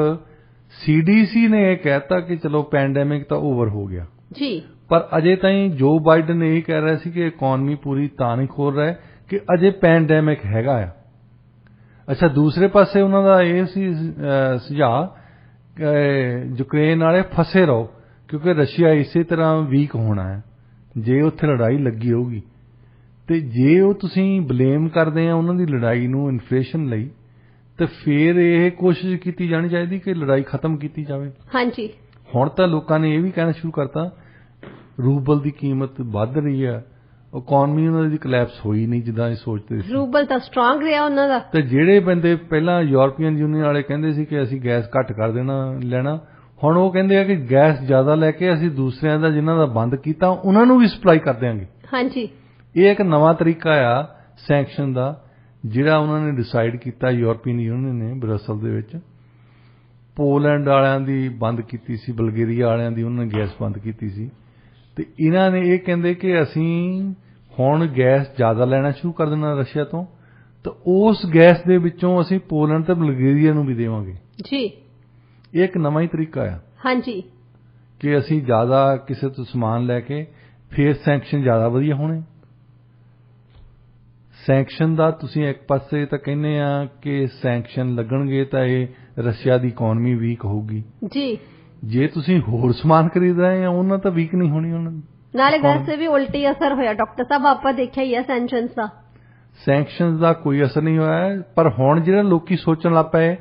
Speaker 2: CDC ਨੇ ਇਹ ਕਹਿਤਾ ਕਿ ਚਲੋ ਪੈਂਡੈਮਿਕ ਤਾਂ ਓਵਰ ਹੋ ਗਿਆ ਜੀ, ਪਰ ਅਜੇ ਤਾਈਂ ਜੋ ਬਾਈਡਨ ਇਹ ਕਹਿ ਰਿਹਾ ਸੀ ਕਿ ਇਕਨੋਮੀ ਪੂਰੀ ਤਾਂ ਨਹੀਂ ਖੋਲ ਰਿਹਾ ਕਿ ਅਜੇ ਪੈਂਡੈਮਿਕ ਹੈਗਾ ਆ। ਅੱਛਾ, ਦੂਸਰੇ ਪਾਸੇ ਉਹਨਾਂ ਦਾ ਇਹ ਸੀ ਸੁਝਾਅ ਯੂਕਰੇਨ ਵਾਲੇ ਫਸੇ ਰਹੋ, ਕਿਉਂਕਿ ਰਸ਼ੀਆ ਇਸੇ ਤਰ੍ਹਾਂ ਵੀਕ ਹੋਣਾ ਹੈ ਜੇ ਉੱਥੇ ਲੜਾਈ ਲੱਗੀ ਹੋਊਗੀ। ਤੇ ਜੇ ਉਹ ਤੁਸੀਂ ਬਲੇਮ ਕਰਦੇ ਆ ਉਹਨਾਂ ਦੀ ਲੜਾਈ ਨੂੰ ਇਨਫਲੇਸ਼ਨ ਲਈ, ਤੇ ਫਿਰ ਇਹ ਕੋਸ਼ਿਸ਼ ਕੀਤੀ ਜਾਣੀ ਚਾਹੀਦੀ ਕਿ ਲੜਾਈ ਖਤਮ ਕੀਤੀ ਜਾਵੇ।
Speaker 1: ਹਾਂਜੀ, ਹੁਣ
Speaker 2: ਤਾਂ ਲੋਕਾਂ ਨੇ ਇਹ ਵੀ ਕਹਿਣਾ ਸ਼ੁਰੂ ਕਰਤਾ ਰੂਬਲ ਦੀ ਕੀਮਤ ਵੱਧ ਰਹੀ ਹੈ, ਇਕਨੋਮੀ ਉਹਨਾਂ ਦੀ ਕੋਲੈਪਸ ਹੋਈ ਨਹੀਂ ਜਿੱਦਾਂ ਇਹ ਸੋਚਦੇ ਸੀ।
Speaker 1: ਰੂਬਲ ਤਾਂ ਸਟਰੋਂਗ ਰਿਹਾ ਉਹਨਾਂ ਦਾ। ਤੇ
Speaker 2: ਜਿਹੜੇ ਬੰਦੇ ਪਹਿਲਾਂ ਯੂਰਪੀਅਨ ਯੂਨੀਅਨ ਵਾਲੇ ਕਹਿੰਦੇ ਸੀ ਕਿ ਅਸੀਂ ਗੈਸ ਘੱਟ ਕਰ ਲੈਣਾ, ਹੁਣ ਉਹ ਕਹਿੰਦੇ ਆ ਕਿ ਗੈਸ ਜ਼ਿਆਦਾ ਲੈ ਕੇ ਅਸੀਂ ਦੂਸਰਿਆਂ ਦਾ ਜਿਨ੍ਹਾਂ ਦਾ ਬੰਦ ਕੀਤਾ ਉਹਨਾਂ ਨੂੰ ਵੀ ਸਪਲਾਈ ਕਰ ਦਿਆਂਗੇ।
Speaker 1: ਹਾਂਜੀ,
Speaker 2: ਇਹ ਇੱਕ ਨਵਾਂ ਤਰੀਕਾ ਆ ਸੈਂਕਸ਼ਨ ਦਾ ਜਿਹੜਾ ਉਹਨਾਂ ਨੇ ਡਿਸਾਈਡ ਕੀਤਾ ਯੂਰਪੀਅਨ ਯੂਨੀਅਨ ਨੇ ਬਰਸਲ ਦੇ ਵਿੱਚ। ਪੋਲੈਂਡ ਵਾਲਿਆਂ ਦੀ ਬੰਦ ਕੀਤੀ ਸੀ, ਬਲਗੇਰੀਆ ਵਾਲਿਆਂ ਦੀ ਉਹਨਾਂ ਨੇ ਗੈਸ ਬੰਦ ਕੀਤੀ ਸੀ, ਤੇ ਇਹਨਾਂ ਨੇ ਇਹ ਕਹਿੰਦੇ ਕਿ ਅਸੀਂ ਹੁਣ ਗੈਸ ਜ਼ਿਆਦਾ ਲੈਣਾ ਸ਼ੁਰੂ ਕਰ ਦੇਣਾ ਰਸ਼ੀਆ ਤੋਂ, ਤਾਂ ਉਸ ਗੈਸ ਦੇ ਵਿੱਚੋਂ ਅਸੀਂ ਪੋਲੈਂਡ ਤੇ ਬਲਗੇਰੀਆ ਨੂੰ ਵੀ ਦੇਵਾਂਗੇ ਜੀ। ਇਹ ਇੱਕ ਨਵਾਂ ਹੀ ਤਰੀਕਾ ਆ। ਹਾਂਜੀ, ਕਿ ਅਸੀਂ ਜ਼ਿਆਦਾ ਕਿਸੇ ਤੋਂ ਸਮਾਨ ਲੈ ਕੇ ਫਿਰ ਸੈਂਕਸ਼ਨ ਜ਼ਿਆਦਾ ਵਧੀਆ ਹੋਣੇ। ਸੈਂਕਸ਼ਨ ਦਾ ਤੁਸੀਂ ਇੱਕ ਪਾਸੇ ਤਾਂ ਕਹਿੰਦੇ ਆ ਕਿ ਸੈਂਕਸ਼ਨ ਲੱਗਣਗੇ ਤਾਂ ਇਹ ਰਸ਼ੀਆ ਦੀ ਇਕਨੋਮੀ ਵੀਕ ਹੋਊਗੀ ਜੀ। ਜੇ ਤੁਸੀਂ ਹੋਰ ਸਮਾਨ ਖਰੀਦ ਰਹੇ ਆ ਉਹਨਾਂ ਤਾਂ ਵੀਕ ਨਹੀਂ ਹੋਣੀ ਉਹਨਾਂ ਦੀ। ਨਾਲੇ ਵੈਸੇ ਵੀ ਉਲਟੀ ਅਸਰ ਹੋਇਆ ਡਾਕਟਰ ਸਾਹਿਬ, ਆਪਾਂ ਦੇਖਿਆ ਹੀ ਆ ਸੈਂਕਸ਼ਨਸ ਦਾ ਕੋਈ ਅਸਰ ਨਹੀਂ ਹੋਇਆ। ਪਰ ਹੁਣ ਜਿਹੜਾ ਲੋਕੀ ਸੋਚਣ ਲੱਗ ਪਏ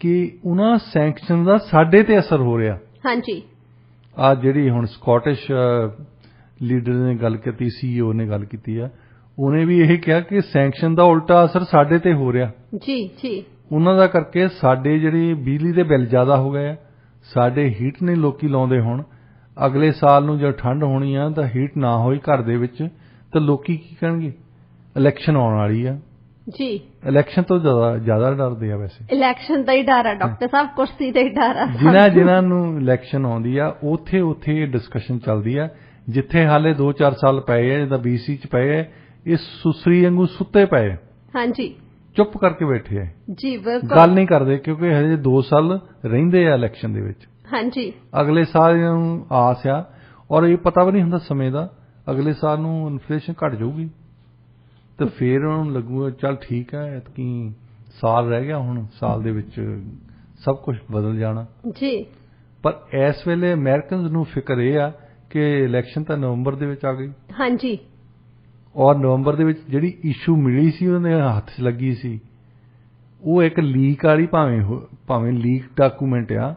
Speaker 2: ਕਿ ਉਹਨਾਂ ਸੈਂਕਸ਼ਨ ਦਾ ਸਾਡੇ ਤੇ ਅਸਰ ਹੋ ਰਿਹਾ। ਹਾਂਜੀ, ਆ ਜਿਹੜੀ ਹੁਣ ਸਕਾਟਿਸ਼ ਲੀਡਰ ਨੇ ਗੱਲ ਕੀਤੀ, CEO ਨੇ ਗੱਲ ਕੀਤੀ ਆ, ਉਹਨੇ ਵੀ ਇਹ ਕਿਹਾ ਕਿ ਸੈਂਕਸ਼ਨ ਦਾ ਉਲਟਾ ਅਸਰ ਸਾਡੇ ਤੇ ਹੋ ਰਿਹਾ ਜੀ। ਜੀ, ਉਹਨਾਂ ਦਾ ਕਰਕੇ ਸਾਡੇ ਜਿਹੜੀ ਬਿਜਲੀ ਦੇ ਬਿੱਲ ਜ਼ਿਆਦਾ ਹੋ ਗਏ ਆ, ਸਾਡੇ ਹੀਟ ਨਹੀਂ ਲੋਕੀ ਲਾਉਂਦੇ। ਹੁਣ ਅਗਲੇ ਸਾਲ ਨੂੰ ਜਦ ਠੰਡ ਹੋਣੀ ਆ ਤਾਂ ਹੀਟ ਨਾ ਹੋਈ ਘਰ ਦੇ ਵਿੱਚ ਤਾਂ ਲੋਕੀ ਕੀ ਕਹਿਣਗੇ? ਇਲੈਕਸ਼ਨ ਆਉਣ ਵਾਲੀ ਆ ਜੀ। ਇਲੈਕਸ਼ਨ ਤੋਂ ਜ਼ਿਆਦਾ ਡਰਦੇ ਆ ਵੈਸੇ। ਇਲੈਕਸ਼ਨ ਦਾ ਹੀ ਡਰ ਆ ਡਾਕਟਰ ਸਾਹਿਬ, ਕੁਰਸੀ ਦਾ ਹੀ ਡਰ ਆ। ਜਿਨ੍ਹਾਂ ਨੂੰ ਇਲੈਕਸ਼ਨ ਆਉਂਦੀ ਆ ਉੱਥੇ ਡਿਸਕਸ਼ਨ ਚੱਲਦੀ ਆ। ਜਿੱਥੇ ਹਾਲੇ 2-4 ਸਾਲ ਪਏ ਆ, ਜਿੱਦਾਂ BC 'ਚ ਪਏ ਆ, ਇਹ ਸੁਸਰੀ ਵਾਂਗੂ ਸੁੱਤੇ ਪਏ। ਹਾਂਜੀ, ਚੁੱਪ ਕਰਕੇ ਬੈਠੇ ਆ ਜੀ, ਗੱਲ ਨਹੀਂ ਕਰਦੇ ਕਿਉਂਕਿ ਹਜੇ 2 ਸਾਲ ਰਹਿੰਦੇ ਆ ਇਲੈਕਸ਼ਨ ਦੇ ਵਿੱਚ। ਹਾਂਜੀ, ਅਗਲੇ ਸਾਲ ਇਹਨਾਂ ਨੂੰ ਆਸ ਆ, ਔਰ ਇਹ ਪਤਾ ਵੀ ਨਹੀਂ ਹੁੰਦਾ ਸਮੇਂ ਦਾ, ਅਗਲੇ ਸਾਲ ਨੂੰ ਇਨਫਲੇਸ਼ਨ ਘਟ ਜਾਊਗੀ ਤੇ ਫਿਰ ਉਹਨਾਂ ਨੂੰ ਲੱਗੂਗਾ ਚੱਲ ਠੀਕ ਹੈ, ਐਤਕੀ ਸਾਲ ਰਹਿ ਗਿਆ, ਹੁਣ ਸਾਲ ਦੇ ਵਿੱਚ ਸਭ ਕੁਝ ਬਦਲ ਜਾਣਾ ਜੀ। ਪਰ ਇਸ ਵੇਲੇ ਅਮਰੀਕਨਜ਼ ਨੂੰ ਫਿਕਰ ਇਹ ਆ ਕਿ ਇਲੈਕਸ਼ਨ ਤਾਂ ਨਵੰਬਰ ਦੇ ਵਿੱਚ ਆ ਗਈ। ਹਾਂਜੀ, ਔਰ ਨਵੰਬਰ ਦੇ ਵਿੱਚ ਜਿਹੜੀ ਇਸ਼ੂ ਮਿਲੀ ਸੀ ਉਹਨਾਂ ਦੇ ਹੱਥ 'ਚ ਲੱਗੀ ਸੀ, ਉਹ ਇੱਕ ਲੀਕ ਵਾਲੀ ਭਾਵੇਂ ਲੀਕ ਡਾਕੂਮੈਂਟ ਆ।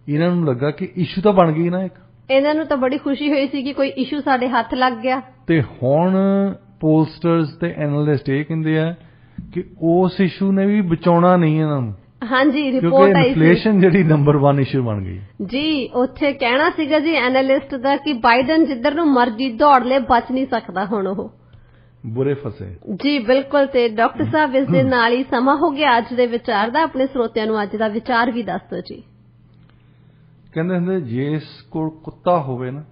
Speaker 2: ਇਹਨਾਂ ਨੂੰ ਲੱਗਾ ਕਿ ਇਸ਼ੂ ਤਾਂ ਬਣ ਗਈ ਨਾ ਇੱਕ। ਇਹਨਾਂ ਨੂੰ ਤਾਂ ਬੜੀ ਖੁਸ਼ੀ ਹੋਈ ਸੀ ਕਿ ਕੋਈ ਇਸ਼ੂ ਸਾਡੇ ਹੱਥ ਲੱਗ ਗਿਆ। ਤੇ ਹੁਣ ਪੋਲਸਟਰਸ ਤੇ ਐਨਾਲਿਸਟ ਇਹ ਕਹਿੰਦੇ ਆ ਕਿ ਉਸ ਇਸ਼ੂ ਨੇ ਵੀ ਬਚਾਉਣਾ ਨਹੀਂ ਇਹਨਾਂ ਨੂੰ। ਹਾਂਜੀ, ਰਿਪੋਰਟ ਆਈ ਸੀ ਇਨਫਲੇਸ਼ਨ ਜਿਹੜੀ ਨੰਬਰ 1 ਇਸ਼ੂ ਬਣ ਗਈ ਜੀ। ਉੱਥੇ ਕਹਿਣਾ ਸੀਗਾ ਜੀ ਐਨਾਲਿਸਟ ਦਾ ਕਿ ਬਾਈਡਨ ਜਿੱਧਰ ਨੂੰ ਮਰਜ਼ੀ ਦੌੜ ਲੈ ਬਚ ਨਹੀਂ ਸਕਦਾ, ਹੁਣ ਉਹ ਬੁਰੇ ਫਸੇ ਜੀ। ਬਿਲਕੁਲ। ਤੇ ਡਾਕਟਰ ਸਾਹਿਬ ਇਸ ਦੇ ਨਾਲ ਹੀ ਸਮਾਂ ਹੋ ਗਿਆ ਅੱਜ ਦੇ ਵਿਚਾਰ ਦਾ। ਆਪਣੇ ਸਰੋਤਿਆਂ ਨੂੰ ਅੱਜ ਦਾ ਵਿਚਾਰ ਵੀ ਦੱਸ ਦਿਓ ਜੀ। ਕਹਿੰਦੇ ਹੁੰਦੇ ਜਿਸ ਕੋਲ ਕੁੱਤਾ ਹੋਵੇ ਨਾ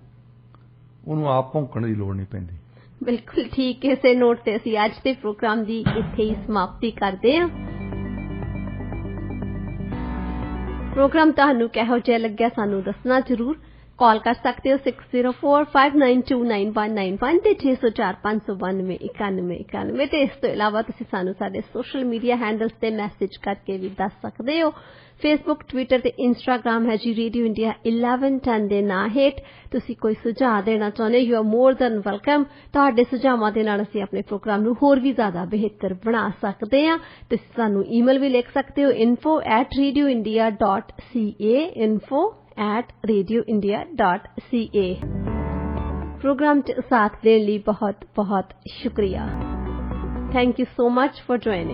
Speaker 2: ਉਹਨੂੰ ਆਪ ਭੌਂਕਣ ਦੀ ਲੋੜ ਨਹੀਂ ਪੈਂਦੀ। ਬਿਲਕੁਲ ਠੀਕ। ਇਸੇ ਨੋਟ ਤੇ ਅਸੀਂ ਅੱਜ ਦੇ ਪ੍ਰੋਗਰਾਮ ਦੀ ਇੱਥੇ ਹੀ ਸਮਾਪਤੀ ਕਰਦੇ ਹਾਂ। ਪ੍ਰੋਗਰਾਮ ਤੁਹਾਨੂੰ ਕਿਹੋ ਜਿਹਾ ਲੱਗਿਆ ਸਾਨੂੰ ਦੱਸਣਾ ਜ਼ਰੂਰ। ਕਾਲ ਕਰ ਸਕਦੇ ਹੋ 6045929191 ਤੇ 6045929191 ਤੇ ਇਸ ਤੋਂ ਇਲਾਵਾ ਤੁਸੀਂ ਸਾਨੂੰ ਸਾਡੇ ਸੋਸ਼ਲ ਮੀਡੀਆ ਹੈਂਡਲਸ ਤੇ ਮੈਸੇਜ ਕਰਕੇ ਵੀ ਦੱਸ ਸਕਦੇ ਹੋ। ਫੇਸਬੁੱਕ, ਟਵਿੱਟਰ ਤੇ ਇੰਸਟਾਗ੍ਰਾਮ ਹੈ ਜੀ ਰੇਡੀਓ ਇੰਡੀਆ 1110 ਦੇ ਨਾਂ ਹੇਠ। ਤੁਸੀਂ ਕੋਈ ਸੁਝਾਅ ਦੇਣਾ ਚਾਹੁੰਦੇ you are more than welcome. ਤੁਹਾਡੇ ਸੁਝਾਵਾਂ ਦੇ ਨਾਲ ਅਸੀਂ ਆਪਣੇ ਪ੍ਰੋਗਰਾਮ ਨੂੰ ਹੋਰ ਵੀ ਜ਼ਿਆਦਾ ਬਿਹਤਰ ਬਣਾ ਸਕਦੇ ਹਾਂ। ਤੁਸੀਂ ਸਾਨੂੰ ਈਮੇਲ ਵੀ ਲਿਖ ਸਕਦੇ ਹੋ info@radioindia.ca info@radioindia.ca। ਪ੍ਰੋਗਰਾਮ 'ਚ ਸਾਥ ਦੇਣ ਲਈ ਬਹੁਤ ਬਹੁਤ ਸ਼ੁਕਰੀਆ। Thank you so much for joining.